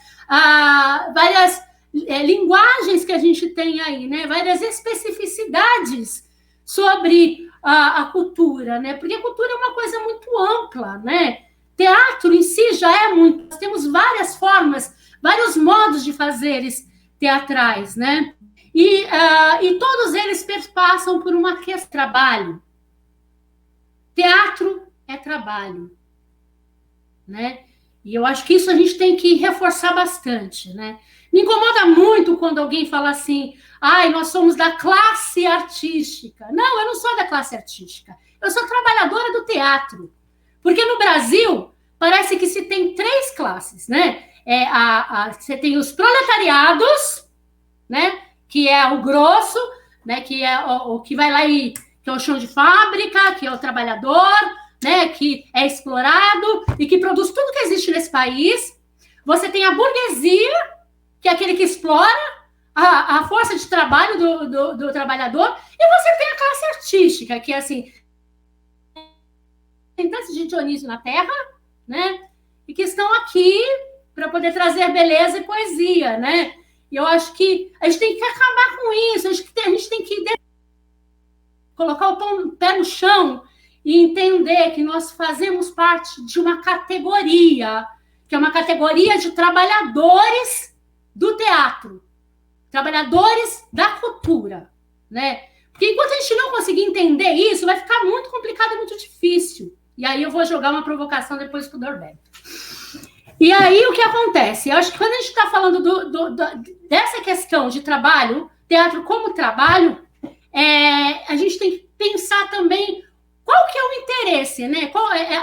linguagens que a gente tem aí, né? Várias especificidades sobre a cultura, né? Porque a cultura é uma coisa muito ampla, né? Teatro em si já é muito. Nós temos várias formas, vários modos de fazeres teatrais, né? E todos eles perpassam por uma questão de trabalho. Teatro é trabalho, né? E eu acho que isso a gente tem que reforçar bastante, né? Me incomoda muito quando alguém fala assim, nós somos da classe artística. Não, eu não sou da classe artística. Eu sou trabalhadora do teatro. Porque no Brasil, parece que se tem 3 classes, né? Você tem os proletariados, né? Que é o grosso, né? Que é o que vai lá que é o chão de fábrica, que é o trabalhador, né? Que é explorado e que produz tudo que existe nesse país. Você tem a burguesia, que é aquele que explora a força de trabalho do trabalhador, e você tem a classe artística, que é assim, representantes de Dionísio na Terra, né? E que estão aqui para poder trazer beleza e poesia, né? E eu acho que a gente tem que acabar com isso, a gente tem que colocar o pé no chão e entender que nós fazemos parte de uma categoria, que é uma categoria de trabalhadores do teatro, trabalhadores da cultura, né? Porque enquanto a gente não conseguir entender isso, vai ficar muito complicado e muito difícil. E aí eu vou jogar uma provocação depois para o Norberto. E aí o que acontece? Eu acho que quando a gente está falando dessa questão de trabalho, teatro como trabalho, a gente tem que pensar também qual que é o interesse, né?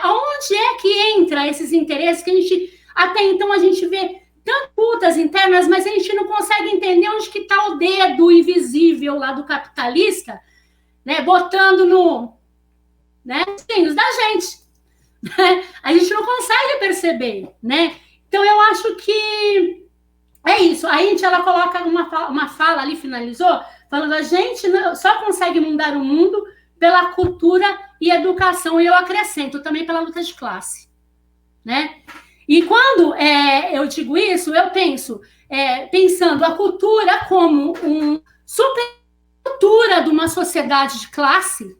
Aonde é que entra esses interesses que até então a gente vê tantas lutas internas, mas a gente não consegue entender onde que está o dedo invisível lá do capitalista, né? Botando né? Os da gente. Né? A gente não consegue perceber, né? Então, eu acho que é isso. A Inti, ela coloca uma fala ali, finalizou, falando a gente só consegue mudar o mundo pela cultura e educação, e eu acrescento também pela luta de classe, né? E quando eu digo isso, eu penso, pensando a cultura como uma supercultura de uma sociedade de classe,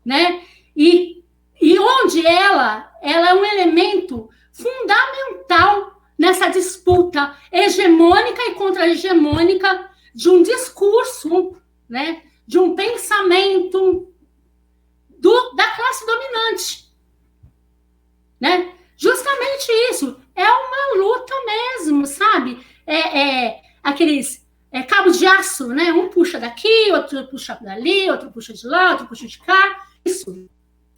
né? E onde ela é um elemento fundamental nessa disputa hegemônica e contra-hegemônica de um discurso, né? De um pensamento da classe dominante, né? Justamente isso, é uma luta mesmo, sabe? Aqueles cabos de aço, né? Um puxa daqui, outro puxa dali, outro puxa de lá, outro puxa de cá. Isso.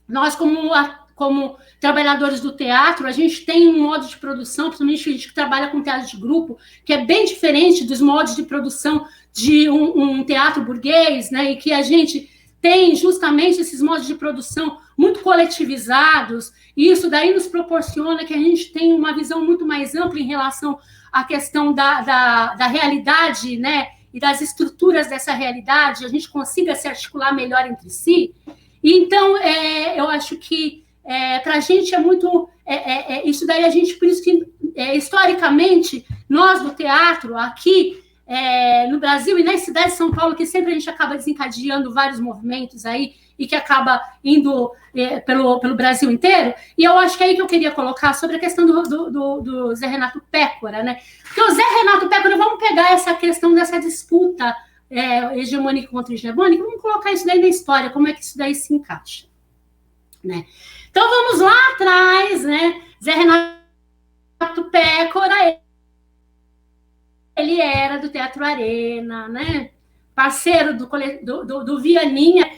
Nós, como trabalhadores do teatro, a gente tem um modo de produção, principalmente a gente que trabalha com teatro de grupo, que é bem diferente dos modos de produção de um teatro burguês, né? E que a gente tem justamente esses modos de produção muito coletivizados, e isso daí nos proporciona que a gente tem uma visão muito mais ampla em relação à questão da realidade, né, e das estruturas dessa realidade, a gente consiga se articular melhor entre si. E, então, eu acho que para a gente é muito... isso daí a gente, por isso que, historicamente, nós do teatro, aqui, no Brasil e nas cidades de São Paulo, que sempre a gente acaba desencadeando vários movimentos aí e que acaba indo pelo Brasil inteiro, e eu acho que é aí que eu queria colocar sobre a questão do Zé Renato Pécora, né? Porque o Zé Renato Pécora, vamos pegar essa questão dessa disputa hegemônica contra hegemônica, vamos colocar isso daí na história, como é que isso daí se encaixa, né? Então, vamos lá atrás, né? Zé Renato Pécora, ele era do Teatro Arena, né? Parceiro do Vianinha.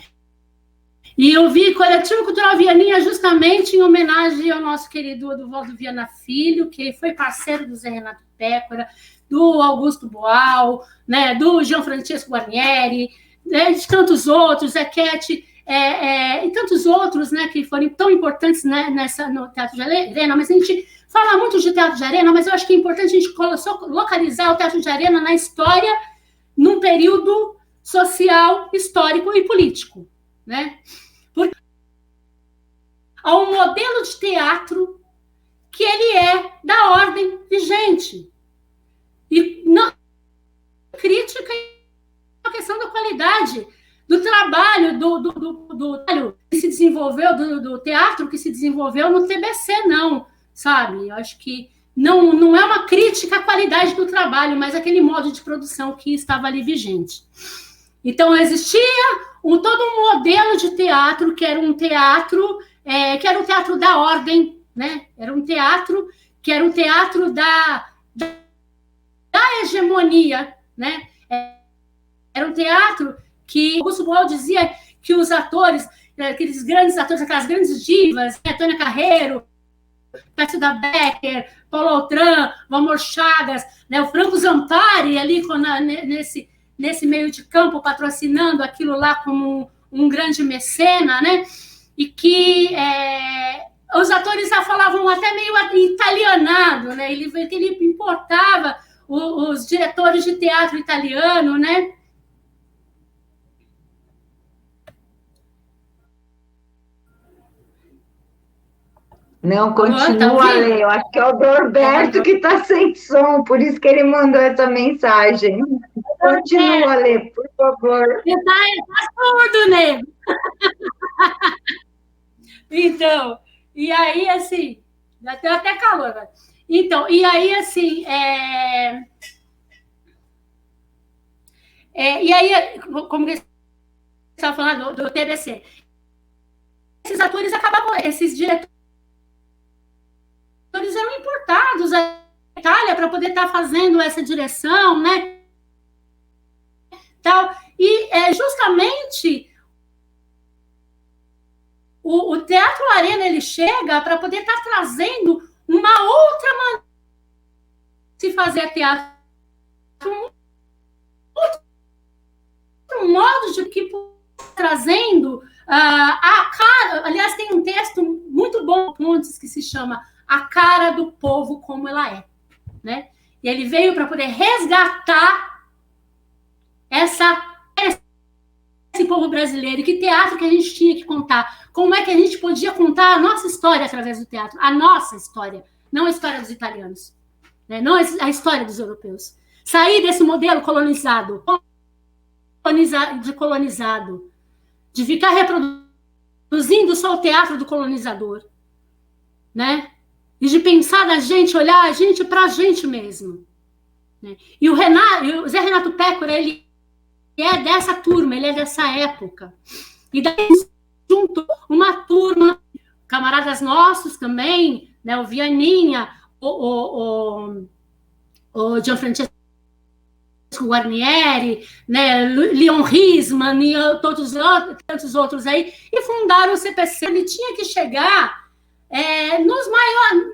E eu vi Coletivo Cultural Vianinha justamente em homenagem ao nosso querido Oduvaldo Viana Filho, que foi parceiro do Zé Renato Pécora, do Augusto Boal, né, do Jean Francisco Guarnieri, né, de tantos outros, Zequete, e tantos outros, né, que foram tão importantes, né, no Teatro de Arena. Mas a gente fala muito de Teatro de Arena, mas eu acho que é importante a gente localizar o Teatro de Arena na história, num período social, histórico e político, né? Porque há um modelo de teatro que ele é da ordem vigente. E não crítica a questão da qualidade do trabalho do que se desenvolveu, do teatro que se desenvolveu no TBC, não, sabe? Eu acho que não é uma crítica à qualidade do trabalho, mas aquele modo de produção que estava ali vigente. Então, existia todo um modelo de teatro que era um teatro da ordem, né? Era um teatro da hegemonia, né? Era um teatro que Augusto Boal dizia que os atores, aqueles grandes atores, aquelas grandes divas, né? Tônia Carreiro, Pétida Becker, Paulo Altran, Valmor Chagas, né? O Franco Zampari ali nesse meio de campo, patrocinando aquilo lá como um grande mecena, né? E que os atores já falavam até meio italianado, né? Ele importava os diretores de teatro italiano, né? Não, continua, Ale. Eu acho que é o Norberto que está sem som, por isso que ele mandou essa mensagem. Continua, Ale, por favor. Tá surdo, nego. Então, e aí, assim, já tem até calor agora. Então, e aí, assim, e aí, como você estava falando do TBC, esses atores acabavam, esses diretores eram importados à Itália para poder estar fazendo essa direção, né? Tal. E justamente o Teatro Arena ele chega para poder estar trazendo uma outra maneira de se fazer teatro, um modo de que trazendo a cara. Aliás, tem um texto muito bom, Pontes, que se chama A Cara do Povo Como Ela É, né? E ele veio para poder resgatar esse povo brasileiro, e que teatro que a gente tinha que contar, como é que a gente podia contar a nossa história através do teatro, a nossa história, não a história dos italianos, né? Não a história dos europeus. Sair desse modelo colonizado, de ficar reproduzindo só o teatro do colonizador, né? E de pensar na gente, olhar a gente para a gente mesmo, né? E o Zé Renato Pécora, ele é dessa turma, ele é dessa época. E daí junto uma turma, camaradas nossos também, né? O Vianinha, o Gianfrancesco Guarnieri, né? Leon Risman e tantos outros aí, e fundaram o CPC. Ele tinha que chegar nos maiores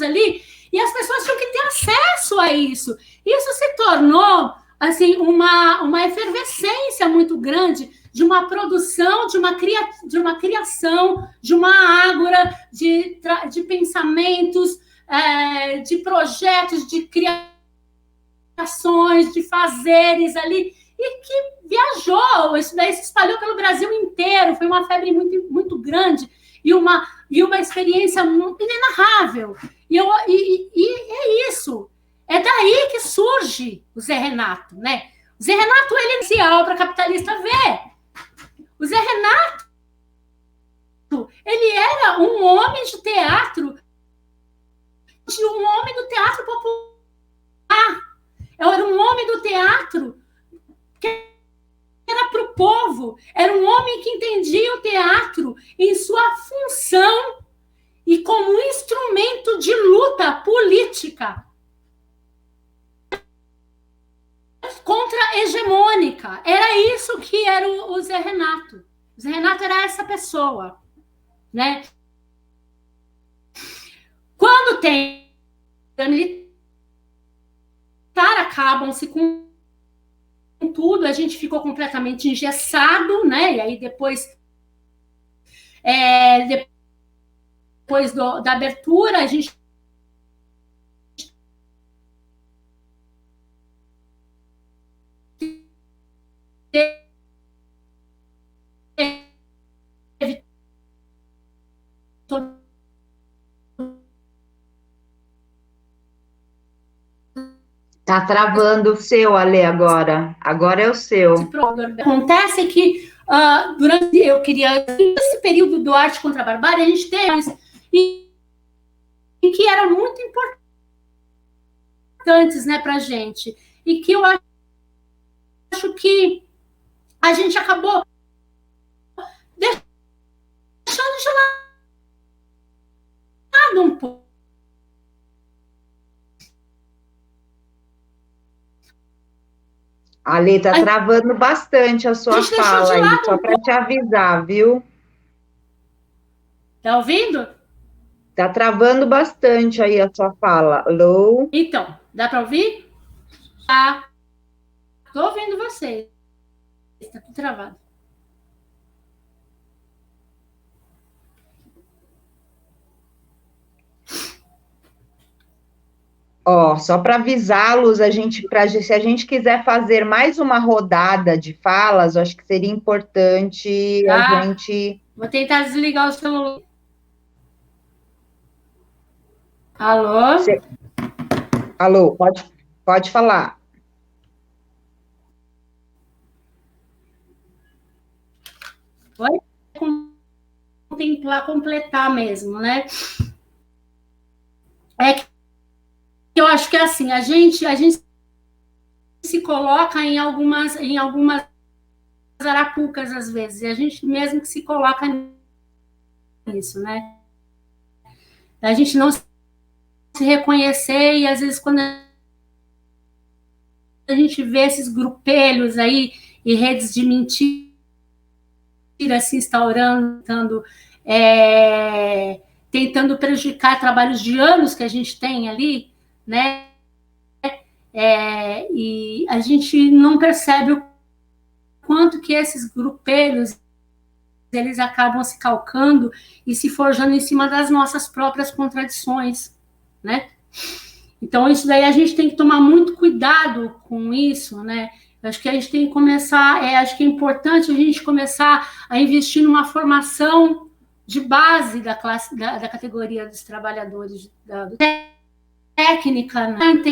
ali, e as pessoas tinham que ter acesso a isso. Isso se tornou assim, uma efervescência muito grande de uma produção, de uma criação, de uma ágora de pensamentos, de projetos, de criações, de fazeres ali, e que viajou, isso daí se espalhou pelo Brasil inteiro, foi uma febre muito, muito grande, e uma experiência inenarrável. E é isso. É daí que surge o Zé Renato, né? O Zé Renato, ele é inicial para capitalista ver. O Zé Renato, ele era um homem de teatro, um homem do teatro popular. Era um homem do teatro que era para o o povo, era um homem que entendia o teatro em sua função e como instrumento de luta política contra-hegemônica. Era isso que era o Zé Renato. O Zé Renato era essa pessoa, né? Quando tem militar, acabam-se com tudo, a gente ficou completamente engessado, né? E aí depois da abertura, a gente Tá travando o seu, Ale, agora. Agora é o seu. Acontece que durante esse período do Arte contra a Barbárie, a gente teve e que eram muito importantes, né, pra gente. E que eu acho que a gente acabou deixando de lado um pouco. Ale, tá travando bastante a sua fala aí, só para te avisar, viu? Tá ouvindo? Tá travando bastante aí a sua fala. Alô? Então, dá para ouvir? Tá. Tô ouvindo vocês. Tá tudo travado. Ó, só para avisá-los, se a gente quiser fazer mais uma rodada de falas, eu acho que seria importante a gente... Vou tentar desligar o celular. Alô? Alô, pode falar. Pode completar mesmo, né? É que eu acho que assim, a gente se coloca em algumas arapucas às vezes, e a gente mesmo que se coloca nisso, né? A gente não se reconhecer, e às vezes quando a gente vê esses grupelhos aí e redes de mentira se instaurando, tentando prejudicar trabalhos de anos que a gente tem ali, né? E a gente não percebe o quanto que esses grupelhos eles acabam se calcando e se forjando em cima das nossas próprias contradições, né? Então, isso daí a gente tem que tomar muito cuidado com isso, né? Eu acho que a gente tem que começar, acho que é importante a gente começar a investir numa formação de base da classe, da categoria dos trabalhadores, da técnica, né?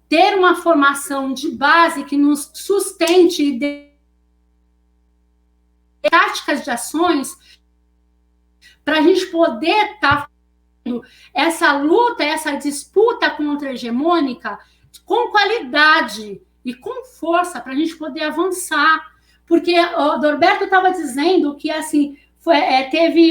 Ter uma formação de base que nos sustente e dê táticas de ações para a gente poder estar fazendo essa luta, essa disputa contra-hegemônica com qualidade e com força para a gente poder avançar. Porque o Norberto estava dizendo que assim teve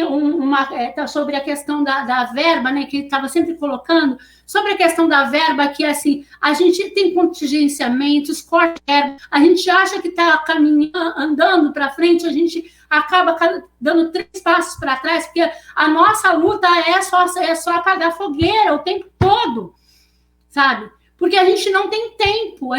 sobre a questão da verba, né, que ele estava sempre colocando, sobre a questão da verba, que assim, a gente tem contingenciamentos, corte, a gente acha que está caminhando, andando para frente, a gente acaba dando 3 passos para trás, porque a nossa luta é só apagar fogueira o tempo todo, sabe? Porque a gente não tem tempo,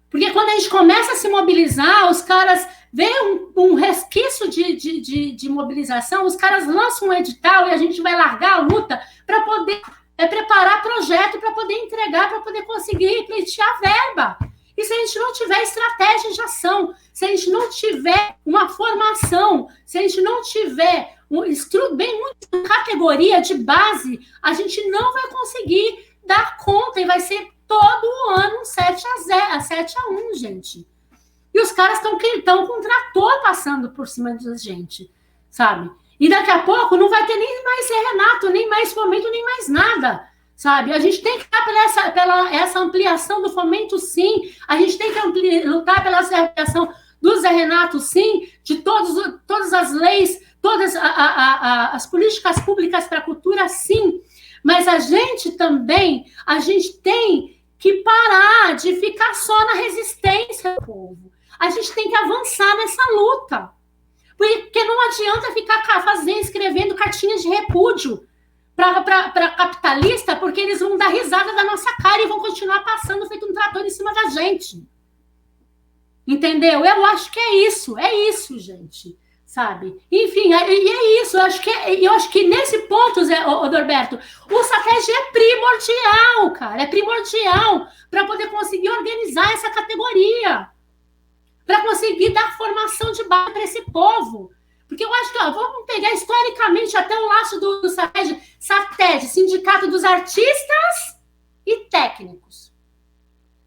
Porque quando a gente começa a se mobilizar, os caras veem um resquício de mobilização, os caras lançam um edital e a gente vai largar a luta para poder preparar projeto, para poder entregar, para poder conseguir pleitear verba. E se a gente não tiver estratégia de ação, se a gente não tiver uma formação, se a gente não tiver muita categoria de base, a gente não vai conseguir dar conta e vai ser todo ano 7-1, gente. E os caras estão com um trator passando por cima da gente, sabe? E daqui a pouco não vai ter nem mais Renato, nem mais Fomento, nem mais nada, sabe? A gente tem que lutar pela essa ampliação do Fomento, sim. A gente tem que lutar pela ampliação do Zé Renato, sim, de todas as leis, todas as políticas públicas para a cultura, sim, mas a gente tem que parar de ficar só na resistência, povo. A gente tem que avançar nessa luta, porque não adianta ficar escrevendo cartinhas de repúdio para capitalista, porque eles vão dar risada da nossa cara e vão continuar passando feito um trator em cima da gente. Entendeu? Eu acho que é isso, gente, sabe? Enfim, e é isso, eu acho que nesse ponto, Norberto, o SATEG é primordial, cara, é primordial para poder conseguir organizar essa categoria, para conseguir dar formação de base para esse povo. Porque eu acho que, vamos pegar historicamente até o laço do SATEG, Sindicato dos Artistas e Técnicos.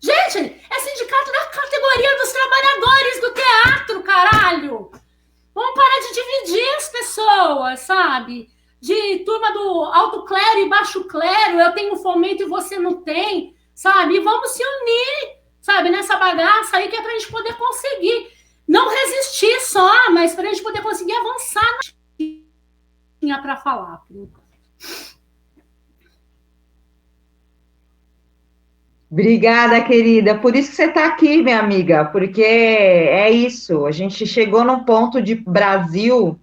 Gente, é sindicato da categoria dos trabalhadores do teatro, caralho! Vamos parar de dividir as pessoas, sabe? De turma do alto clero e baixo clero, eu tenho fomento e você não tem, sabe? E vamos se unir, sabe? Nessa bagaça aí que é pra gente poder conseguir não resistir só, mas pra gente poder conseguir avançar. Tinha pra falar, por enquanto. Obrigada, querida. Por isso que você está aqui, minha amiga, porque é isso. A gente chegou num ponto de Brasil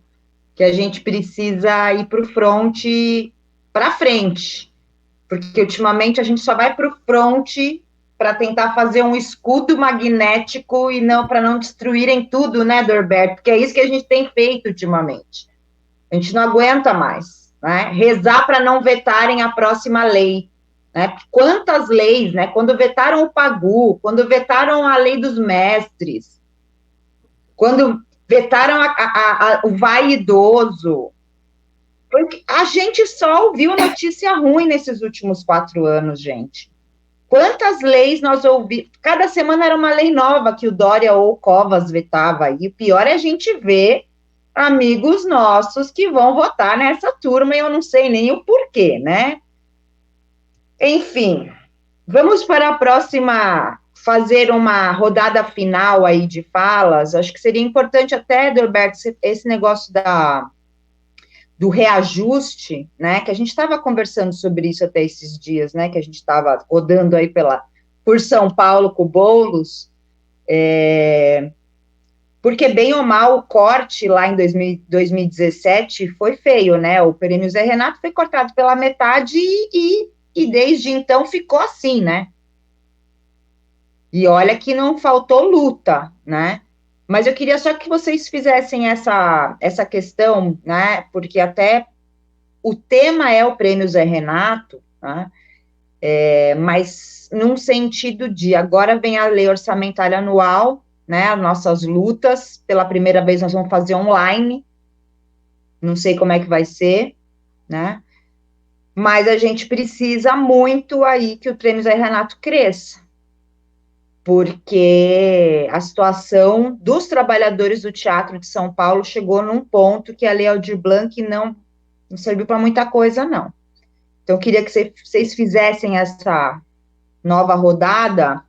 que a gente precisa ir para o fronte, para frente, porque ultimamente a gente só vai para o fronte para tentar fazer um escudo magnético e não para não destruírem tudo, né, Norberto? Porque é isso que a gente tem feito ultimamente. A gente não aguenta mais, né? Rezar para não vetarem a próxima lei. Né? Quantas leis, né? Quando vetaram o PAGU, quando vetaram a lei dos mestres, quando vetaram o vai idoso, porque a gente só ouviu notícia ruim nesses últimos 4 anos, gente. Quantas leis nós ouvimos? Cada semana era uma lei nova que o Dória ou o Covas vetava, e o pior é a gente ver amigos nossos que vão votar nessa turma, e eu não sei nem o porquê, né? Enfim, vamos para a próxima, fazer uma rodada final aí de falas. Acho que seria importante até, Norberto, esse negócio do reajuste, né, que a gente estava conversando sobre isso até esses dias, né, que a gente estava rodando aí por São Paulo com o Boulos, porque bem ou mal o corte lá em 2017 foi feio, né, o prêmio Zé Renato foi cortado pela metade e desde então ficou assim, né? E olha que não faltou luta, né? Mas eu queria só que vocês fizessem essa questão, né? Porque até o tema é o prêmio Zé Renato, né? Mas num sentido de agora vem a lei orçamentária anual, né? As nossas lutas, pela primeira vez nós vamos fazer online, não sei como é que vai ser, né? Mas a gente precisa muito aí que o prêmio Zé Renato cresça, porque a situação dos trabalhadores do Teatro de São Paulo chegou num ponto que a Lei Aldir Blanc não serviu para muita coisa, não. Então, eu queria que vocês fizessem essa nova rodada,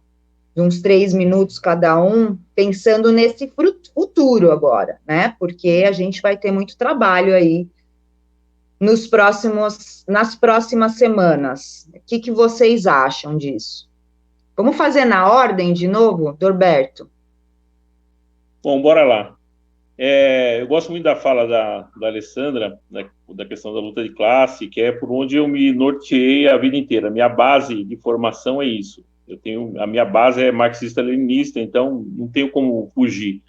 de uns 3 minutos cada um, pensando nesse futuro agora, né? Porque a gente vai ter muito trabalho aí nas próximas semanas. O que vocês acham disso? Vamos fazer na ordem de novo, Norberto? Bom, bora lá. Eu gosto muito da fala da Alessandra, da questão da luta de classe, que é por onde eu me norteei a vida inteira. Minha base de formação é isso. A minha base é marxista-leninista, então não tenho como fugir.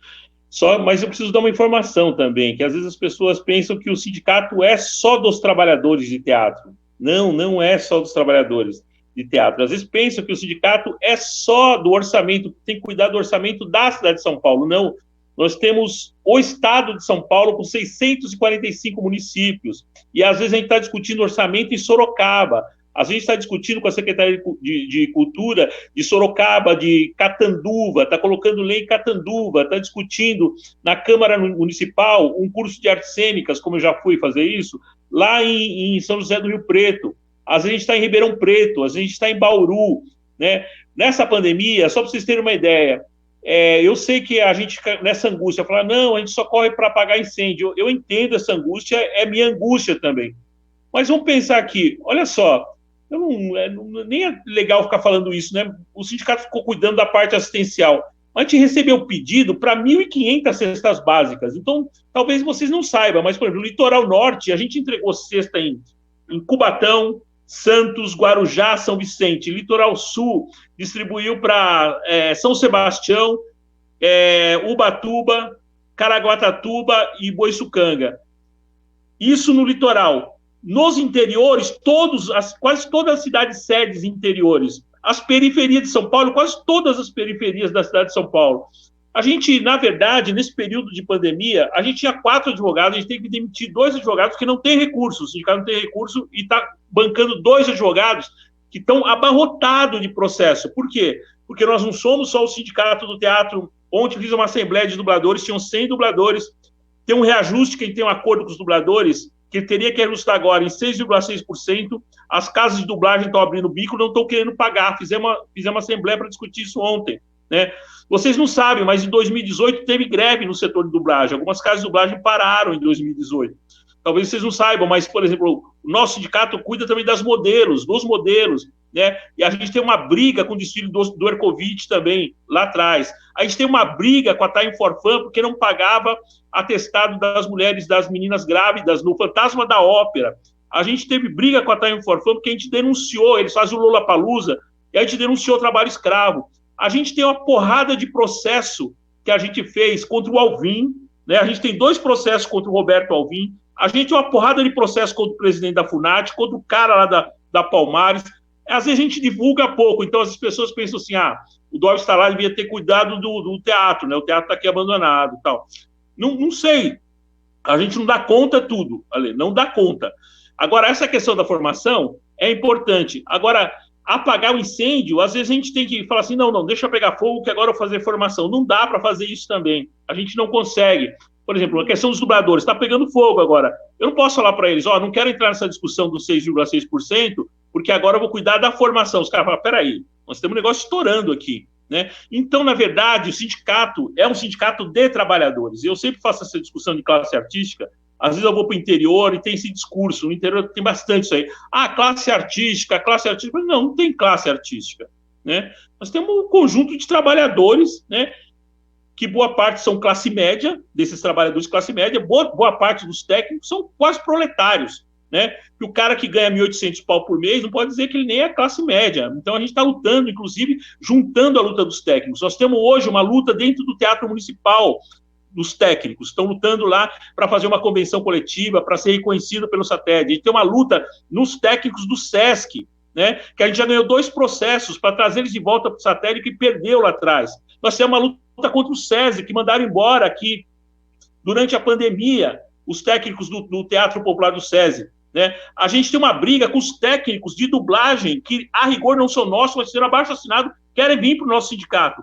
Mas eu preciso dar uma informação também, que às vezes as pessoas pensam que o sindicato é só dos trabalhadores de teatro. Não, não é só dos trabalhadores de teatro. Às vezes pensam que o sindicato é só do orçamento, tem que cuidar do orçamento da cidade de São Paulo. Não, nós temos o estado de São Paulo com 645 municípios, e às vezes a gente está discutindo orçamento em Sorocaba. A gente está discutindo com a Secretaria de Cultura de Sorocaba, de Catanduva, está colocando lei em Catanduva, está discutindo na Câmara Municipal um curso de artes cênicas, como eu já fui fazer isso, lá em São José do Rio Preto. Às vezes a gente está em Ribeirão Preto, às vezes a gente está em Bauru, né? Nessa pandemia, só para vocês terem uma ideia, eu sei que a gente fica nessa angústia, falar, não, a gente só corre para apagar incêndio. Eu entendo essa angústia, é minha angústia também. Mas vamos pensar aqui, olha só, nem é legal ficar falando isso, né? O sindicato ficou cuidando da parte assistencial. A gente recebeu pedido para 1.500 cestas básicas. Então, talvez vocês não saibam, mas, por exemplo, no Litoral Norte, a gente entregou cesta em Cubatão, Santos, Guarujá, São Vicente. Litoral Sul distribuiu para São Sebastião, Ubatuba, Caraguatatuba e Boiçucanga. Isso no litoral. Nos interiores, quase todas as cidades sedes interiores, as periferias de São Paulo, quase todas as periferias da cidade de São Paulo. A gente, na verdade, nesse período de pandemia, a gente tinha 4 advogados, a gente teve que demitir 2 advogados que não têm recurso, o sindicato não tem recurso e está bancando 2 advogados que estão abarrotados de processo. Por quê? Porque nós não somos só o sindicato do teatro. Ontem fiz uma assembleia de dubladores, tinham 100 dubladores, tem um reajuste, quem tem um acordo com os dubladores, que teria que ajustar agora em 6,6%, as casas de dublagem estão abrindo o bico, não estão querendo pagar, fizemos uma assembleia para discutir isso ontem, né? Vocês não sabem, mas em 2018 teve greve no setor de dublagem, algumas casas de dublagem pararam em 2018. Talvez vocês não saibam, mas, por exemplo, o nosso sindicato cuida também dos modelos, né? E a gente tem uma briga com o desfile do Ercovitch também, lá atrás. A gente tem uma briga com a Time for Fun, porque não pagava atestado das mulheres, das meninas grávidas, no Fantasma da Ópera. A gente teve briga com a Time for Fun, porque a gente denunciou, eles fazem o Lollapalooza, e a gente denunciou o trabalho escravo. A gente tem uma porrada de processo que a gente fez contra o Alvim, né? A gente tem 2 processos contra o Roberto Alvim, a gente tem uma porrada de processo contra o presidente da FUNAT, contra o cara lá da Palmares. Às vezes a gente divulga pouco, então as pessoas pensam assim, o Dóris está lá, ele devia ter cuidado do teatro, né? O teatro está aqui abandonado e tal. Não sei, a gente não dá conta tudo, Ale, não dá conta. Agora, essa questão da formação é importante. Agora, apagar o incêndio, às vezes a gente tem que falar assim, não, deixa eu pegar fogo que agora eu vou fazer formação. Não dá para fazer isso também, a gente não consegue. Por exemplo, a questão dos dubladores, está pegando fogo agora. Eu não posso falar para eles, não quero entrar nessa discussão dos 6,6%, porque agora eu vou cuidar da formação. Os caras falam, peraí, nós temos um negócio estourando aqui, né? Então, na verdade, o sindicato é um sindicato de trabalhadores. Eu sempre faço essa discussão de classe artística, às vezes eu vou para o interior e tem esse discurso, no interior tem bastante isso aí. Classe artística. Não tem classe artística, né? Nós temos um conjunto de trabalhadores, né? Que boa parte são classe média, desses trabalhadores de classe média, boa parte dos técnicos são quase proletários, né? Que o cara que ganha 1.800 pau por mês não pode dizer que ele nem é classe média. Então a gente está lutando, inclusive, juntando a luta dos técnicos. Nós temos hoje uma luta dentro do Teatro Municipal dos técnicos, estão lutando lá para fazer uma convenção coletiva, para ser reconhecido pelo satélite. A gente tem uma luta nos técnicos do SESC, né? Que a gente já ganhou 2 processos para trazer eles de volta para o satélite que perdeu lá atrás. Nós temos uma luta contra o SESI, que mandaram embora aqui, durante a pandemia, os técnicos do Teatro Popular do SESI, né? A gente tem uma briga com os técnicos de dublagem, que a rigor não são nossos, mas serão abaixo-assinados, querem vir para o nosso sindicato.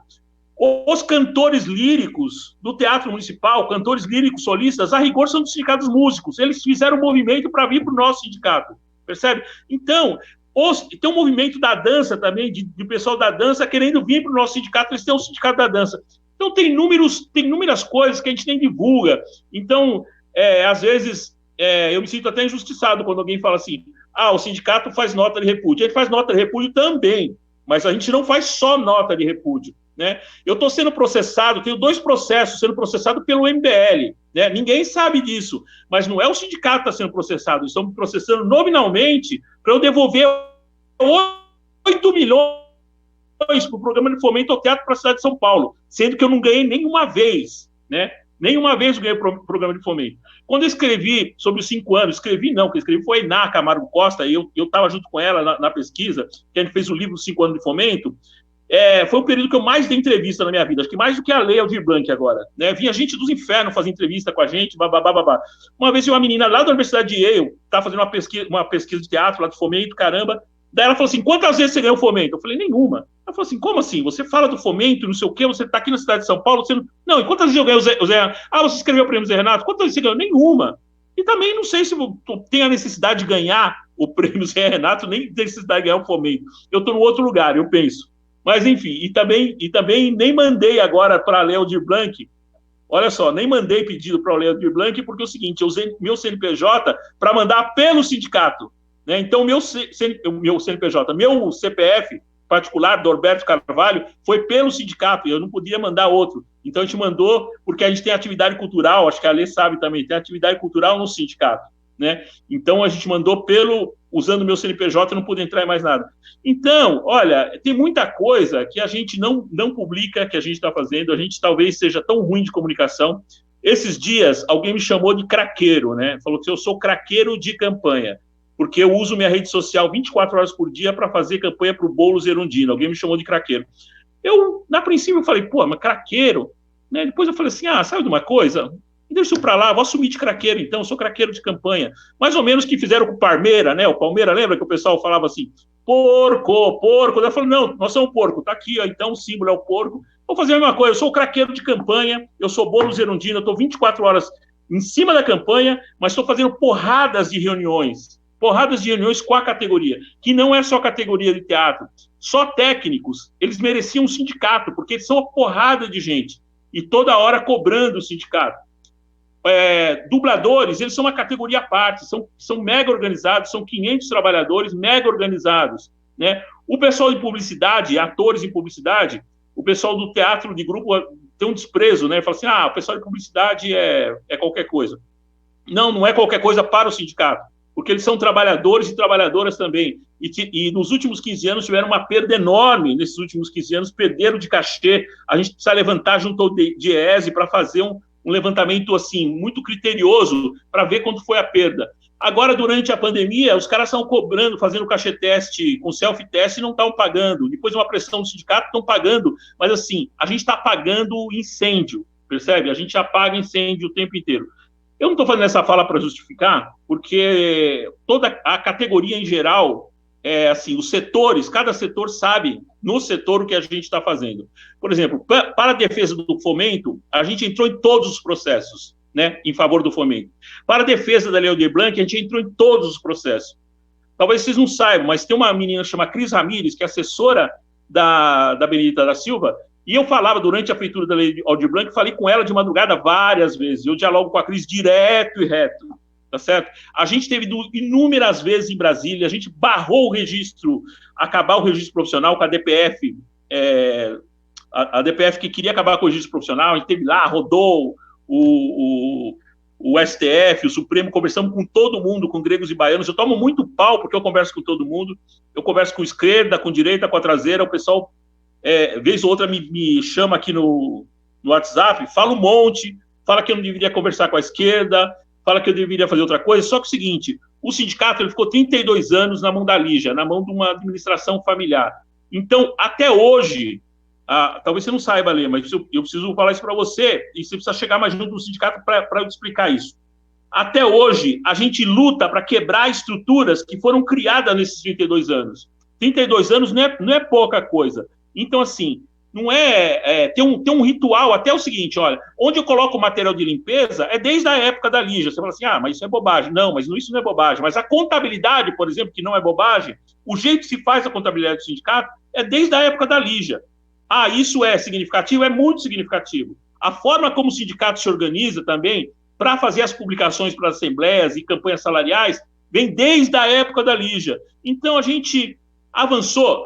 Os cantores líricos do Teatro Municipal, cantores líricos solistas, a rigor são dos sindicatos músicos, eles fizeram um movimento para vir para o nosso sindicato, percebe? Então, tem um movimento da dança também, de pessoal da dança querendo vir para o nosso sindicato, eles têm um sindicato da dança. Então, tem inúmeras coisas que a gente nem divulga. Então, às vezes, eu me sinto até injustiçado quando alguém fala assim, o sindicato faz nota de repúdio. A gente faz nota de repúdio também, mas a gente não faz só nota de repúdio, né? Eu estou sendo processado, tenho 2 processos sendo processado pelo MBL, né? Ninguém sabe disso, mas não é o sindicato que está sendo processado, eles estão me processando nominalmente para eu devolver 8 milhões para o programa de fomento ao teatro para a cidade de São Paulo, sendo que eu não ganhei nenhuma vez, né? Nenhuma vez eu ganhei o programa de fomento. Quando eu escrevi sobre os 5 anos, quem escrevi foi a Iná Camargo Costa, e eu estava junto com ela na pesquisa, que a gente fez o livro dos 5 anos de fomento. Foi o período que eu mais dei entrevista na minha vida, acho que mais do que a Lei Aldir Blanc agora, né? Vinha gente dos infernos fazer entrevista com a gente, babá. Uma vez uma menina lá da Universidade de Yale, estava fazendo uma pesquisa de teatro lá do fomento, caramba. Daí ela falou assim, quantas vezes você ganhou fomento? Eu falei, nenhuma. Ela falou assim, como assim? Você fala do fomento, não sei o quê, você está aqui na cidade de São Paulo, você não... Não, e quantas vezes eu ganhei o Zé Renato? Você escreveu o prêmio Zé Renato? Quantas vezes você ganhou? Nenhuma. E também não sei se tem a necessidade de ganhar o prêmio Zé Renato, nem necessidade de ganhar o fomento. Eu estou no outro lugar, eu penso. Mas, enfim, e também nem mandei agora para a Aldir Blanc, olha só, nem mandei pedido para o Aldir Blanc, porque é o seguinte, eu usei meu CNPJ para mandar pelo sindicato, né? Então, meu CNPJ, meu CPF particular, Norberto Carvalho, foi pelo sindicato, e eu não podia mandar outro. Então, a gente mandou, porque a gente tem atividade cultural, acho que a Alê sabe também, tem atividade cultural no sindicato, né? Então, a gente mandou usando o meu CNPJ, não pude entrar em mais nada. Então, olha, tem muita coisa que a gente não publica, que a gente está fazendo, a gente talvez seja tão ruim de comunicação. Esses dias, alguém me chamou de craqueiro, né? Falou que eu sou craqueiro de campanha, porque eu uso minha rede social 24 horas por dia para fazer campanha para o Boulos Erundina. Alguém me chamou de craqueiro. Eu, na princípio, eu falei, pô, mas craqueiro? Né? Depois eu falei assim, sabe de uma coisa? Deixa isso para lá, vou assumir de craqueiro, então, eu sou craqueiro de campanha. Mais ou menos que fizeram com o Palmeira, né? O Palmeira, lembra que o pessoal falava assim, porco. Eu falei, não, nós somos porco, tá aqui, ó, então o símbolo é o porco. Vou fazer a mesma coisa, eu sou craqueiro de campanha, eu sou Boulos Erundina, eu estou 24 horas em cima da campanha, mas estou fazendo porradas de reuniões com a categoria, que não é só categoria de teatro, só técnicos, eles mereciam um sindicato, porque eles são uma porrada de gente, e toda hora cobrando o sindicato. Dubladores, eles são uma categoria à parte, são mega organizados, são 500 trabalhadores mega organizados, né? O pessoal de publicidade, atores em publicidade, o pessoal do teatro de grupo tem um desprezo, né? Fala assim, o pessoal de publicidade é qualquer coisa. Não é qualquer coisa para o sindicato, porque eles são trabalhadores e trabalhadoras também, e nos últimos 15 anos tiveram uma perda enorme, nesses últimos 15 anos, perderam de cachê, a gente precisa levantar junto ao DIEESE para fazer um levantamento, assim, muito criterioso para ver quanto foi a perda. Agora, durante a pandemia, os caras estão cobrando, fazendo cachê-teste com self-teste e não estão pagando. Depois de uma pressão do sindicato, estão pagando. Mas, assim, a gente está apagando incêndio, percebe? A gente apaga incêndio o tempo inteiro. Eu não estou fazendo essa fala para justificar, porque toda a categoria em geral, assim, os setores, cada setor sabe no setor o que a gente está fazendo. Por exemplo, para a defesa do fomento, a gente entrou em todos os processos, né, em favor do fomento. Para a defesa da Lei Aldir Blanc, a gente entrou em todos os processos. Talvez vocês não saibam, mas tem uma menina chamada Cris Ramires, que é assessora da Benedita da Silva, e eu falava durante a feitura da Lei Aldir Blanc, falei com ela de madrugada várias vezes, eu dialogo com a Cris direto e reto, tá certo? A gente teve inúmeras vezes em Brasília, a gente barrou o registro, acabar o registro profissional com a DPF, a DPF que queria acabar com o registro profissional, a gente teve lá, rodou o STF, o Supremo, conversamos com todo mundo, com gregos e baianos. Eu tomo muito pau porque eu converso com todo mundo, eu converso com esquerda, com direita, com a traseira, o pessoal, vez ou outra, me chama aqui no WhatsApp, fala um monte, fala que eu não deveria conversar com a esquerda, fala que eu deveria fazer outra coisa, só que é o seguinte, o sindicato ele ficou 32 anos na mão da Lígia, na mão de uma administração familiar. Então, até hoje, talvez você não saiba, Lê, mas eu preciso falar isso para você, e você precisa chegar mais junto do sindicato para eu te explicar isso. Até hoje, a gente luta para quebrar estruturas que foram criadas nesses 32 anos. 32 anos não é pouca coisa. Então, assim, não tem um ritual, até o seguinte, olha, onde eu coloco o material de limpeza é desde a época da Lígia. Você fala assim, mas isso é bobagem. Não, mas isso não é bobagem. Mas a contabilidade, por exemplo, que não é bobagem, o jeito que se faz a contabilidade do sindicato é desde a época da Lígia. Isso é significativo? É muito significativo. A forma como o sindicato se organiza também para fazer as publicações para as assembleias e campanhas salariais vem desde a época da Lígia. Então, a gente avançou.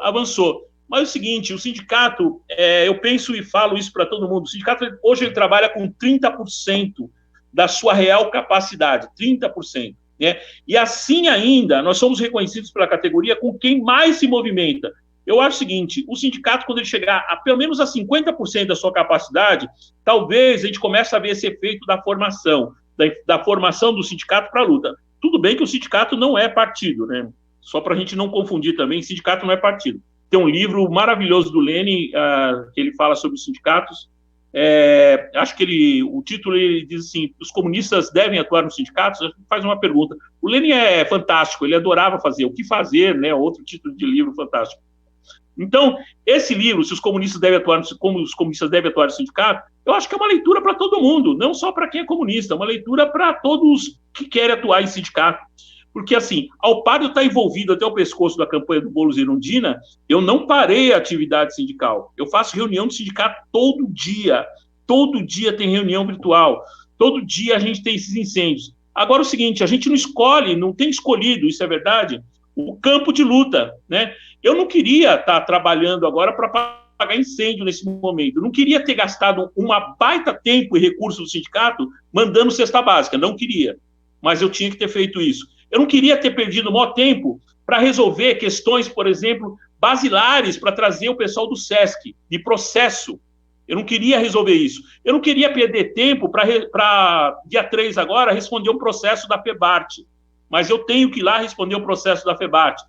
Mas é o seguinte, o sindicato, eu penso e falo isso para todo mundo, o sindicato hoje ele trabalha com 30% da sua real capacidade, 30%. Né? E assim ainda, nós somos reconhecidos pela categoria com quem mais se movimenta. Eu acho o seguinte, o sindicato, quando ele chegar a pelo menos a 50% da sua capacidade, talvez a gente comece a ver esse efeito da formação do sindicato para a luta. Tudo bem que o sindicato não é partido, né? Só para a gente não confundir também, sindicato não é partido. Tem um livro maravilhoso do Lenin, que ele fala sobre os sindicatos. Acho que o título ele diz assim, os comunistas devem atuar nos sindicatos? Faz uma pergunta. O Lenin é fantástico, ele adorava fazer. O que fazer, né? Outro título de livro fantástico. Então, esse livro, se os comunistas devem atuar, como os comunistas devem atuar no sindicato, eu acho que é uma leitura para todo mundo, não só para quem é comunista, é uma leitura para todos que querem atuar em sindicato. Porque, assim, ao par de eu estar envolvido até o pescoço da campanha do Boulos e Erundina, eu não parei a atividade sindical. Eu faço reunião de sindicato todo dia tem reunião virtual, todo dia a gente tem esses incêndios. Agora, o seguinte, a gente não escolhe, não tem escolhido, isso é verdade, o campo de luta, né? Eu não queria estar trabalhando agora para pagar incêndio nesse momento, eu não queria ter gastado uma baita tempo e recurso do sindicato mandando cesta básica, não queria, mas eu tinha que ter feito isso. Eu não queria ter perdido o maior tempo para resolver questões, por exemplo, basilares, para trazer o pessoal do SESC, de processo. Eu não queria resolver isso. Eu não queria perder tempo para dia 3 agora, responder um processo da FEBART. Mas eu tenho que ir lá responder o processo da FEBART.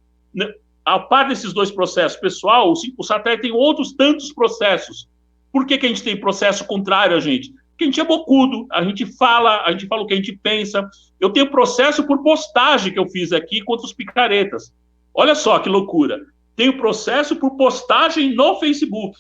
A par desses dois processos, pessoal, o satélite tem outros tantos processos. Por que a gente tem processo contrário a gente? Porque a gente é bocudo, a gente fala o que a gente pensa. Eu tenho processo por postagem que eu fiz aqui contra os picaretas. Olha só que loucura. Tenho processo por postagem no Facebook.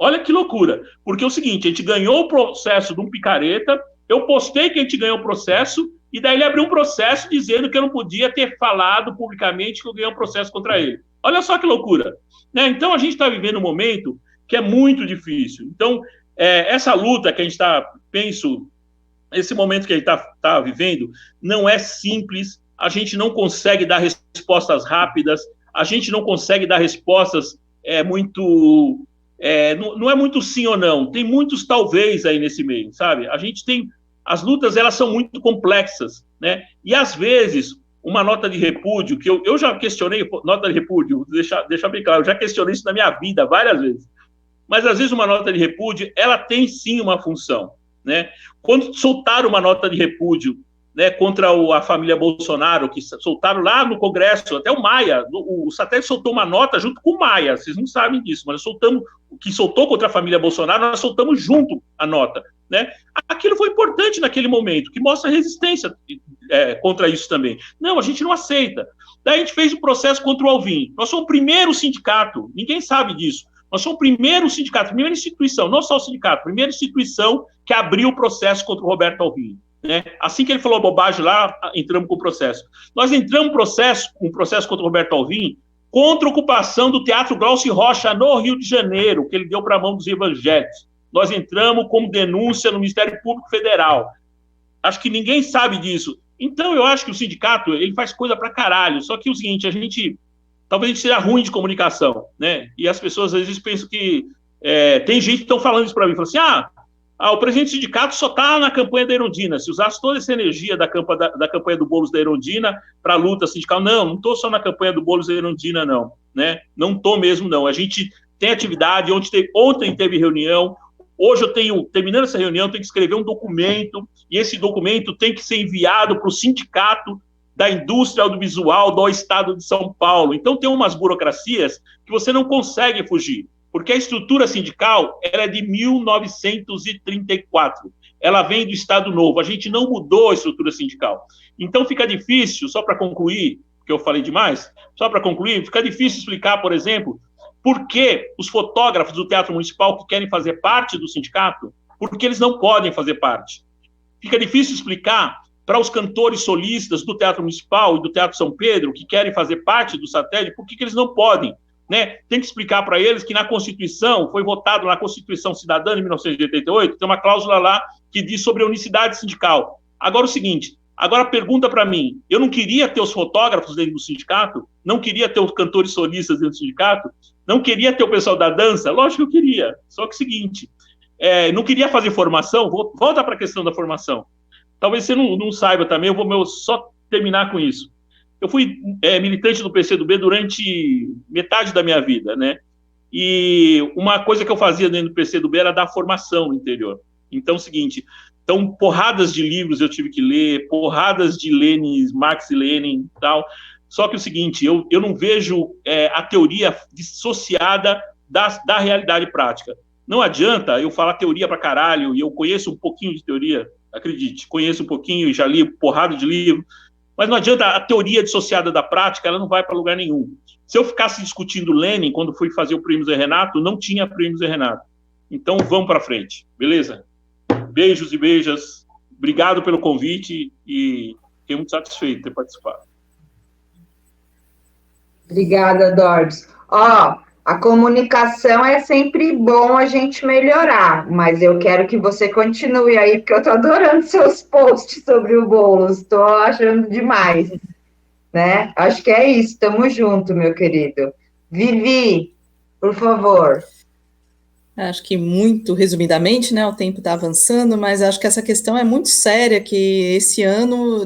Olha que loucura. Porque é o seguinte, a gente ganhou o processo de um picareta, eu postei que a gente ganhou o processo, e daí ele abriu um processo dizendo que eu não podia ter falado publicamente que eu ganhei um processo contra ele. Olha só que loucura. Né? Então, a gente está vivendo um momento que é muito difícil. Então, essa luta que a gente está, esse momento que a gente está vivendo, não é simples, a gente não consegue dar respostas rápidas, a gente não consegue dar respostas muito... não é muito sim ou não, tem muitos talvez aí nesse meio, sabe? A gente tem... As lutas, elas são muito complexas, né? E, às vezes, uma nota de repúdio, que eu já questionei, nota de repúdio, deixa bem claro, eu já questionei isso na minha vida várias vezes. Mas, às vezes, uma nota de repúdio, ela tem, sim, uma função, né? Quando soltaram uma nota de repúdio, né, contra a família Bolsonaro, que soltaram lá no Congresso, até o Maia, o satélite soltou uma nota junto com o Maia, vocês não sabem disso, mas o que soltou contra a família Bolsonaro, nós soltamos junto a nota, né? Aquilo foi importante naquele momento, que mostra resistência contra isso também. Não, a gente não aceita. Daí a gente fez o processo contra o Alvim. Nós somos o primeiro sindicato, ninguém sabe disso, nós somos o primeiro sindicato, primeira instituição, não só o sindicato, primeira instituição que abriu o processo contra o Roberto Alvim. Né? Assim que ele falou bobagem lá, entramos com o processo. Nós entramos com o processo contra o Roberto Alvim contra a ocupação do Teatro Glaucio Rocha no Rio de Janeiro, que ele deu para a mão dos evangélicos. Nós entramos como denúncia no Ministério Público Federal. Acho que ninguém sabe disso. Então, eu acho que o sindicato, ele faz coisa pra caralho. Só que é o seguinte, talvez a gente seja ruim de comunicação, né? E as pessoas, às vezes, pensam que... tem gente que estão falando isso para mim, falando assim, o presidente do sindicato só está na campanha da Erundina. Se usasse toda essa energia da campanha do Boulos da Erundina para a luta sindical, não estou só na campanha do Boulos da Erundina, não. Né? Não estou mesmo, não. A gente tem atividade, ontem teve reunião, hoje terminando essa reunião, tenho que escrever um documento, e esse documento tem que ser enviado para o sindicato da indústria audiovisual do estado de São Paulo. Então, tem umas burocracias que você não consegue fugir. Porque a estrutura sindical, ela é de 1934. Ela vem do Estado Novo. A gente não mudou a estrutura sindical. Então, fica difícil, só para concluir, que eu falei demais, só para concluir, fica difícil explicar, por exemplo, por que os fotógrafos do Teatro Municipal que querem fazer parte do sindicato, por que eles não podem fazer parte. Fica difícil explicar para os cantores solistas do Teatro Municipal e do Teatro São Pedro, que querem fazer parte do satélite, por que eles não podem. Né? Tem que explicar para eles que na Constituição, foi votado na Constituição Cidadã de 1988, tem uma cláusula lá que diz sobre a unicidade sindical. Agora o seguinte, pergunta para mim, eu não queria ter os fotógrafos dentro do sindicato? Não queria ter os cantores solistas dentro do sindicato? Não queria ter o pessoal da dança? Lógico que eu queria, só que é o seguinte, não queria fazer formação? Volta para a questão da formação. Talvez você não saiba também, eu vou só terminar com isso. Eu fui militante do PCdoB durante metade da minha vida, né? E uma coisa que eu fazia dentro do PCdoB era dar formação no interior. Então, é o seguinte, porradas de livros eu tive que ler, porradas de Lenin, Marx e Lenin e tal. Só que é o seguinte, eu não vejo a teoria dissociada da realidade prática. Não adianta eu falar teoria pra caralho, e eu conheço um pouquinho de teoria, acredite, conheço um pouquinho e já li porrada de livro, mas não adianta, a teoria dissociada da prática, ela não vai para lugar nenhum. Se eu ficasse discutindo Lenin, quando fui fazer o Prêmio Zé Renato, não tinha Prêmio Zé Renato. Então, vamos para frente, beleza? Beijos e beijas. Obrigado pelo convite e fiquei muito satisfeito de ter participado. Obrigada, Doris. Ó, a comunicação é sempre bom a gente melhorar, mas eu quero que você continue aí, porque eu tô adorando seus posts sobre o Boulos, estou achando demais, né? Acho que é isso, tamo junto, meu querido. Vivi, por favor. Acho que muito resumidamente, né, o tempo está avançando, mas acho que essa questão é muito séria, que esse ano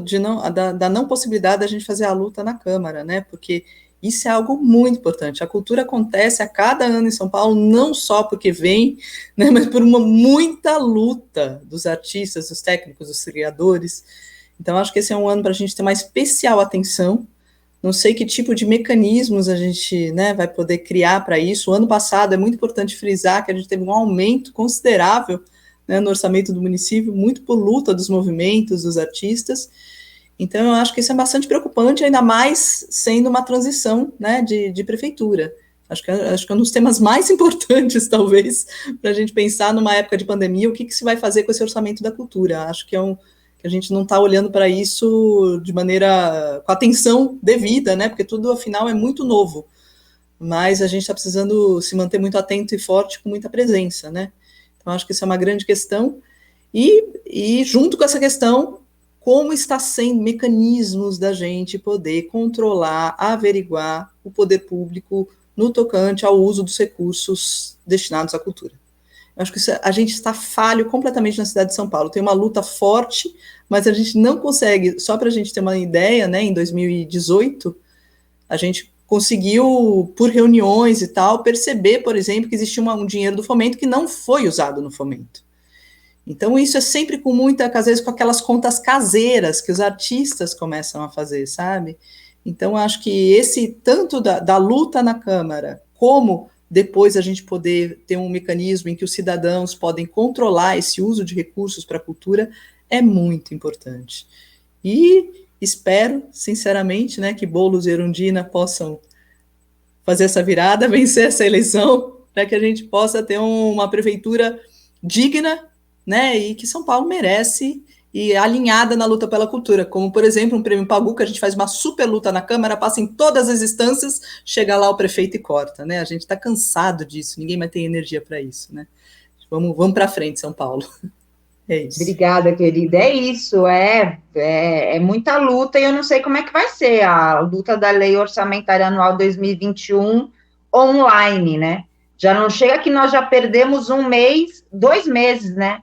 da não possibilidade da gente fazer a luta na Câmara, né, porque isso é algo muito importante. A cultura acontece a cada ano em São Paulo, não só porque vem, né, mas por muita luta dos artistas, dos técnicos, dos criadores. Então, acho que esse é um ano para a gente ter uma especial atenção. Não sei que tipo de mecanismos a gente, né, vai poder criar para isso. O ano passado, é muito importante frisar que a gente teve um aumento considerável, né, no orçamento do município, muito por luta dos movimentos, dos artistas. Então, eu acho que isso é bastante preocupante, ainda mais sendo uma transição, né, de prefeitura. Acho que é um dos temas mais importantes, talvez, para a gente pensar numa época de pandemia, o que se vai fazer com esse orçamento da cultura. Acho que que a gente não está olhando para isso de maneira, com atenção devida, né, porque tudo, afinal, é muito novo, mas a gente está precisando se manter muito atento e forte, com muita presença, né, então acho que isso é uma grande questão, e junto com essa questão, como está sendo mecanismos da gente poder controlar, averiguar o poder público no tocante ao uso dos recursos destinados à cultura. Eu acho que a gente está falho completamente na cidade de São Paulo. Tem uma luta forte, mas a gente não consegue, só para a gente ter uma ideia, né, em 2018, a gente conseguiu, por reuniões e tal, perceber, por exemplo, que existia um dinheiro do fomento que não foi usado no fomento. Então, isso é sempre com muita, às vezes, com aquelas contas caseiras que os artistas começam a fazer, sabe? Então, acho que tanto da luta na Câmara, como depois a gente poder ter um mecanismo em que os cidadãos podem controlar esse uso de recursos para a cultura, é muito importante. E espero, sinceramente, né, que Boulos e Erundina possam fazer essa virada, vencer essa eleição, para que a gente possa ter uma prefeitura digna, né, e que São Paulo merece, e alinhada na luta pela cultura, como, por exemplo, um prêmio Pagu, que a gente faz uma super luta na Câmara, passa em todas as instâncias, chega lá o prefeito e corta, né? A gente está cansado disso, ninguém mais tem energia para isso, né? Vamos para frente, São Paulo. É isso. Obrigada, querida. É isso, é muita luta e eu não sei como é que vai ser a luta da Lei Orçamentária Anual 2021 online, né? Já não chega que nós já perdemos 2 meses, né?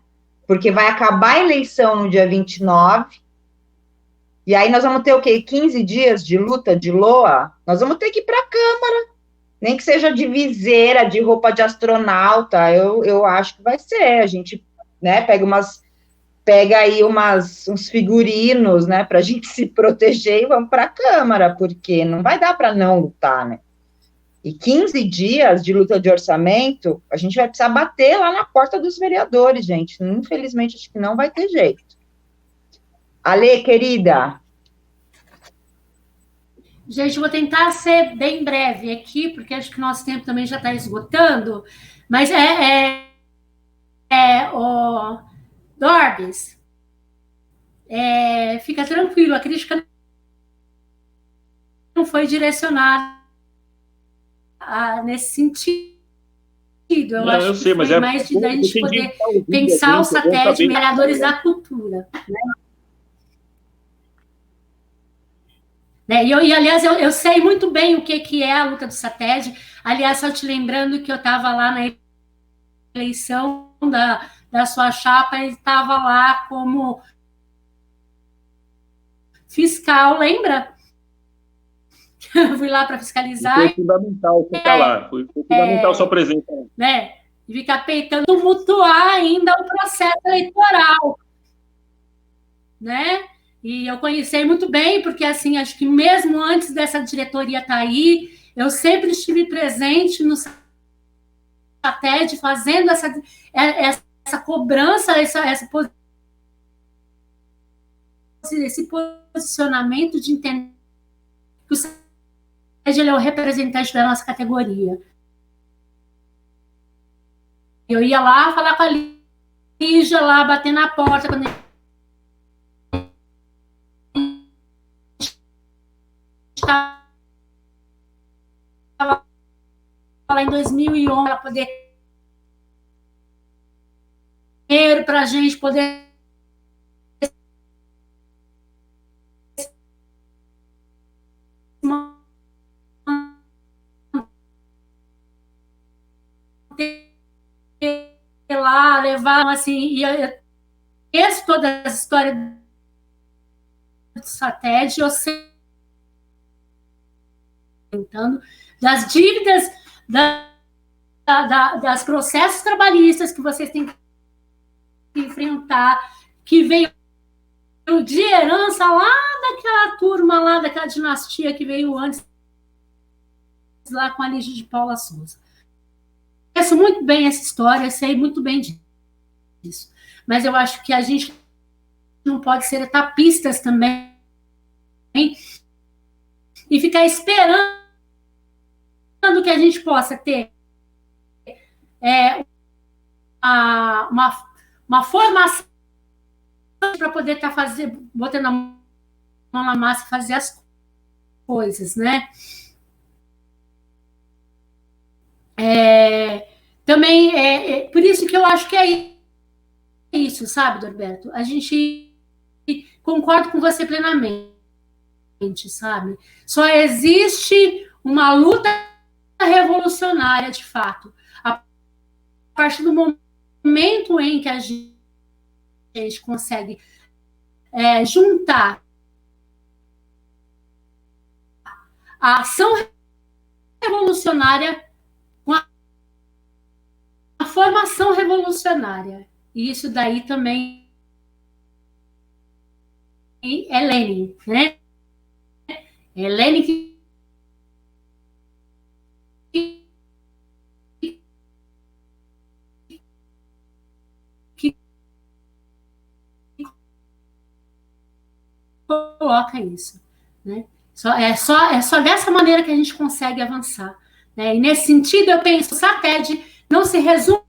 Porque vai acabar a eleição no dia 29, e aí nós vamos ter o quê? 15 dias de luta de LOA? Nós vamos ter que ir para a Câmara, nem que seja de viseira, de roupa de astronauta, eu acho que vai ser. A gente, né, pega aí uns figurinos, né, para a gente se proteger e vamos para a Câmara, porque não vai dar para não lutar, né? E 15 dias de luta de orçamento, a gente vai precisar bater lá na porta dos vereadores, gente. Infelizmente, acho que não vai ter jeito. Ale, querida. Gente, vou tentar ser bem breve aqui, porque acho que o nosso tempo também já está esgotando. Mas Dorbis, fica tranquilo, a crítica não foi direcionada nesse sentido. Eu sei, mas é mais de a gente poder pensar o satélite melhoradores da cultura. E, aliás, eu sei muito bem o que é a luta do satélite. Aliás, só te lembrando que eu estava lá na eleição da sua chapa e estava lá como fiscal, lembra? Fui lá para fiscalizar. Foi fundamental você estar lá, foi fundamental sua presença. Né? E ficar peitando, tumultuar ainda o processo eleitoral. Né? E eu conheci muito bem, porque, assim, acho que mesmo antes dessa diretoria estar aí, eu sempre estive presente no SATED, fazendo essa cobrança, esse posicionamento de entender que o SATED é o representante da nossa categoria. Eu ia lá falar com a Lígia, lá, bater na porta, quando em 2011 para poder para a gente poder lá, levar, assim, e esse toda essa história do SATED, eu sei das dívidas, das processos trabalhistas que vocês têm que enfrentar, que veio de herança lá daquela turma, lá daquela dinastia que veio antes, lá com a Lígia de Paula Souza. Conheço muito bem essa história, sei muito bem disso. Mas eu acho que a gente não pode ser etapistas também e ficar esperando que a gente possa ter uma formação para poder estar botando a mão na massa e fazer as coisas, né? Também por isso que eu acho que é isso, sabe, Norberto? A gente concorda com você plenamente, sabe? Só existe uma luta revolucionária, de fato, a partir do momento em que a gente consegue juntar a ação revolucionária com a formação revolucionária. E isso daí também é Lenin, né? É Lenin que coloca isso, né? É só dessa maneira que a gente consegue avançar, né? E nesse sentido, eu penso, o SATED não se resume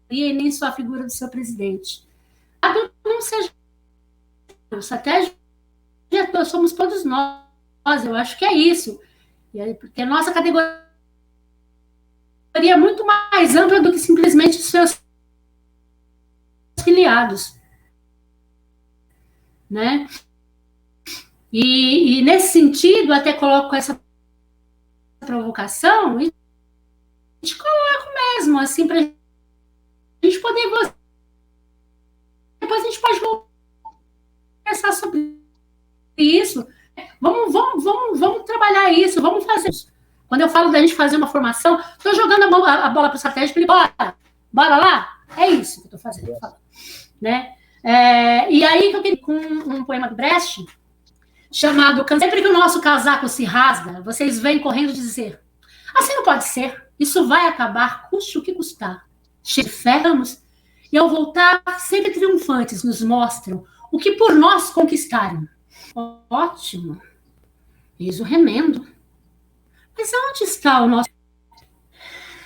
e nem só a figura do seu presidente. Não seja o SATED, somos todos nós, eu acho que é isso. Porque a nossa categoria é muito mais ampla do que simplesmente os seus filiados, né? E nesse sentido, até coloco essa provocação e te coloco mesmo, assim, para a gente poder... Depois a gente pode conversar sobre isso. Vamos trabalhar isso, vamos fazer isso. Quando eu falo da gente fazer uma formação, estou jogando a bola para o SATED, para ele, bora lá. É isso que eu estou fazendo, né? E aí que eu queria com um poema do Brecht, chamado Sempre que o nosso casaco se rasga, vocês vêm correndo dizer: assim não pode ser, isso vai acabar, custe o que custar. Ferramos, e ao voltar, sempre triunfantes nos mostram o que por nós conquistaram. Ótimo, eis o remendo. Mas onde está o nosso...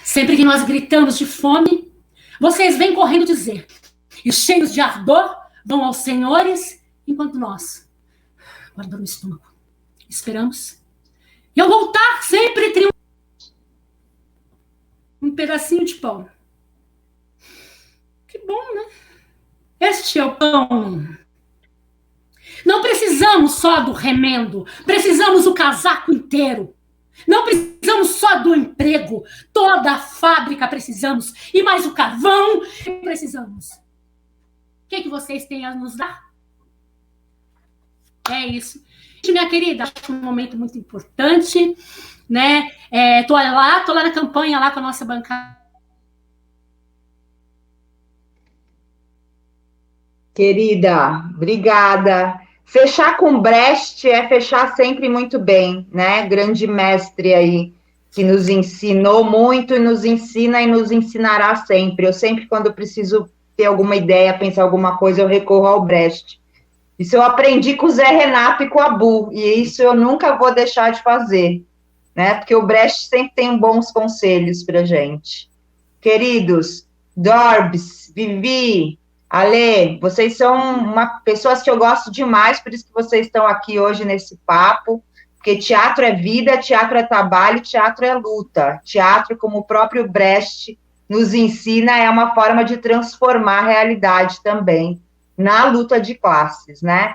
Sempre que nós gritamos de fome, vocês vêm correndo dizer, e cheios de ardor, vão aos senhores, enquanto nós guardamos o estômago, esperamos. E ao voltar, sempre triunfante, um pedacinho de pão. Que bom, né? Este é o pão. Não precisamos só do remendo, precisamos o casaco inteiro. Não precisamos só do emprego, toda a fábrica precisamos, e mais o carvão precisamos. O que vocês têm a nos dar? É isso. Minha querida, acho um momento muito importante, né? Tô lá na campanha, lá com a nossa bancada. Querida, obrigada. Fechar com Brecht é fechar sempre muito bem, né? Grande mestre aí, que nos ensinou muito e nos ensina e nos ensinará sempre. Eu sempre, quando preciso ter alguma ideia, pensar alguma coisa, eu recorro ao Brecht. Isso eu aprendi com o Zé Renato e com a Bu, e isso eu nunca vou deixar de fazer, né? Porque o Brecht sempre tem bons conselhos para gente. Queridos, Dorbs, Vivi, Ale, vocês são pessoas que eu gosto demais, por isso que vocês estão aqui hoje nesse papo, porque teatro é vida, teatro é trabalho, teatro é luta. Teatro, como o próprio Brecht nos ensina, é uma forma de transformar a realidade também, na luta de classes, né?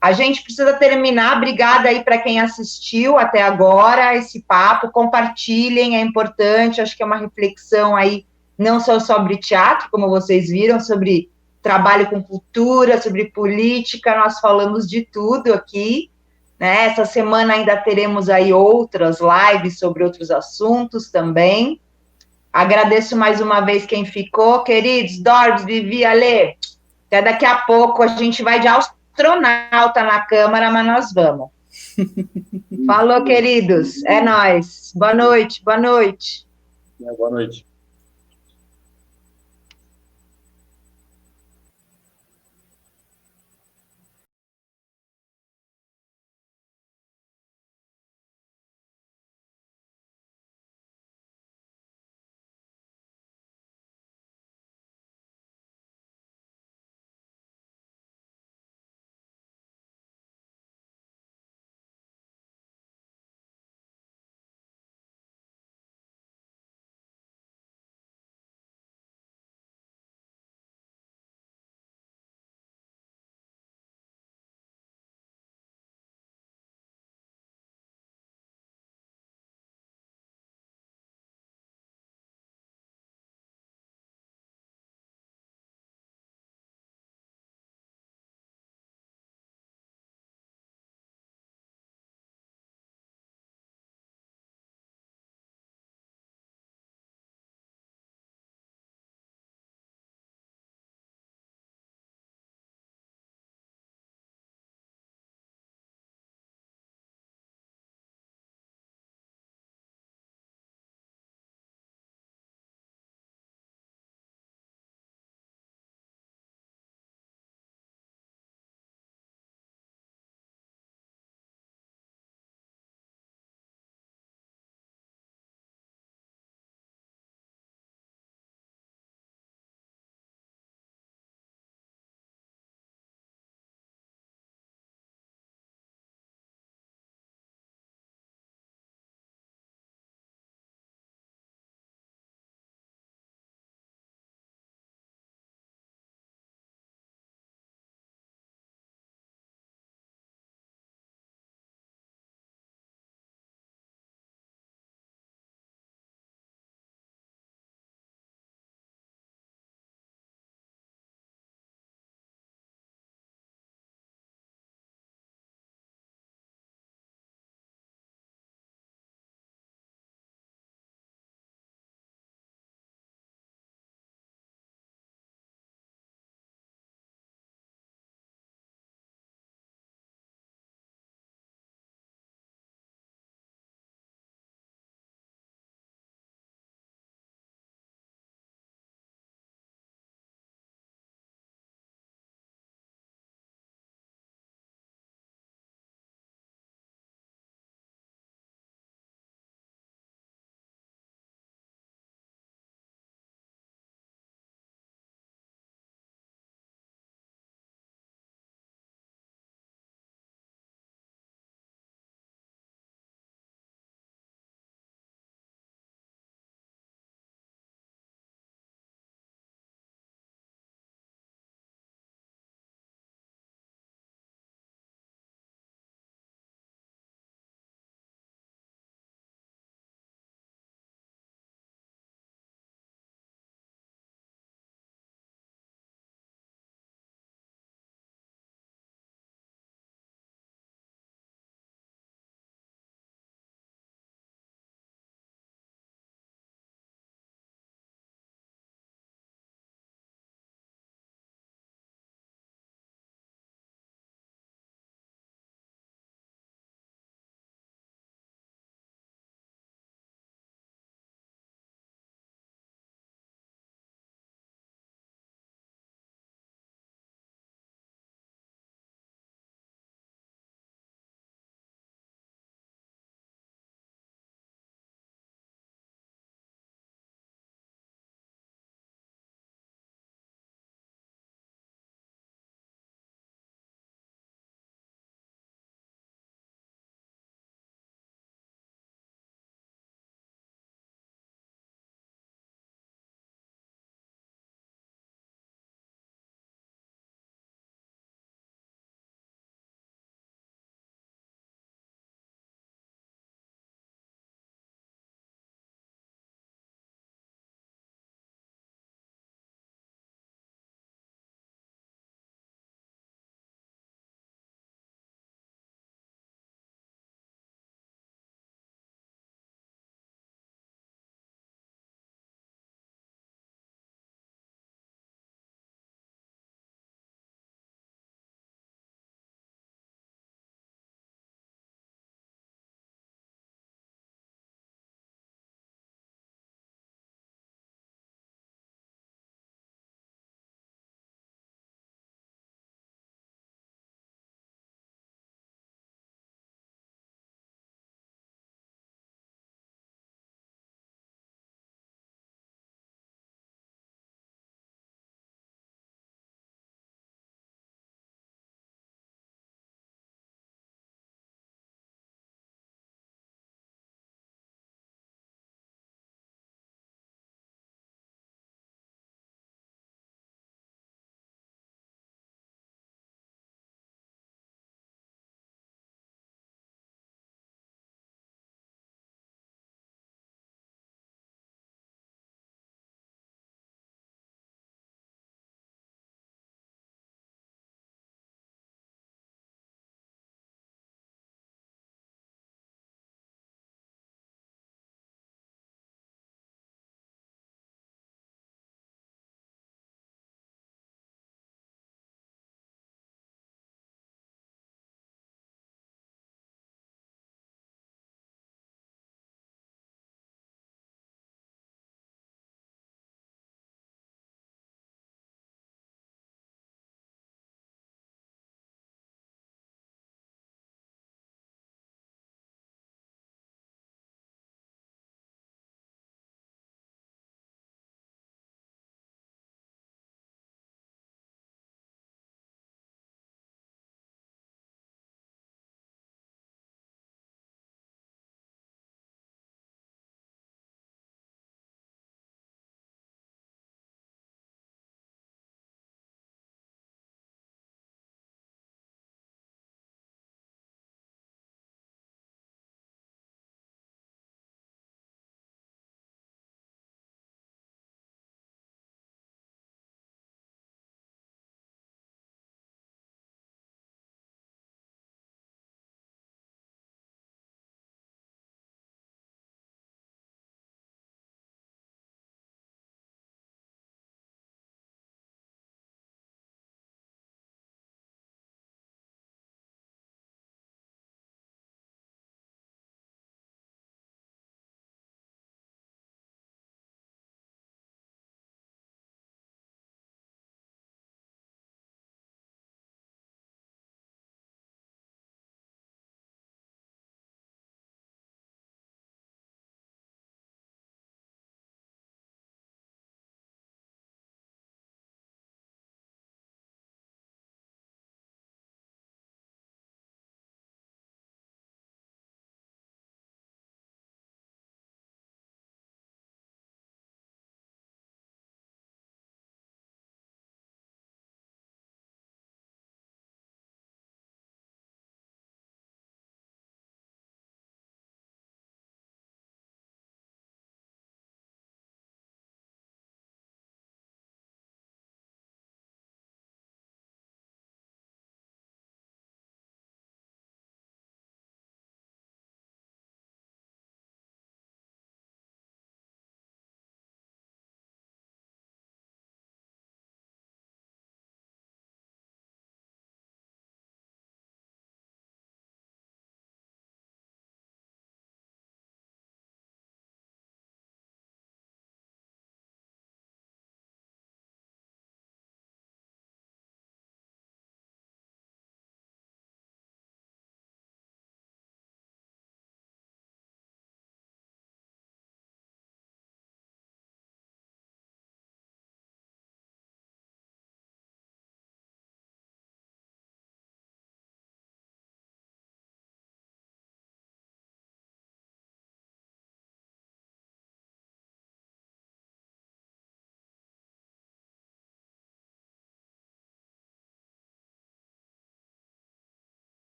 A gente precisa terminar, obrigada aí para quem assistiu até agora, esse papo, compartilhem, é importante, acho que é uma reflexão aí, não só sobre teatro, como vocês viram, sobre trabalho com cultura, sobre política, nós falamos de tudo aqui, né? Essa semana ainda teremos aí outras lives sobre outros assuntos também. Agradeço mais uma vez quem ficou, queridos, Dorbs, Vivi, Ale, até daqui a pouco a gente vai de astronauta na Câmara, mas nós vamos. Falou, queridos, é nóis. Boa noite, boa noite. Boa noite.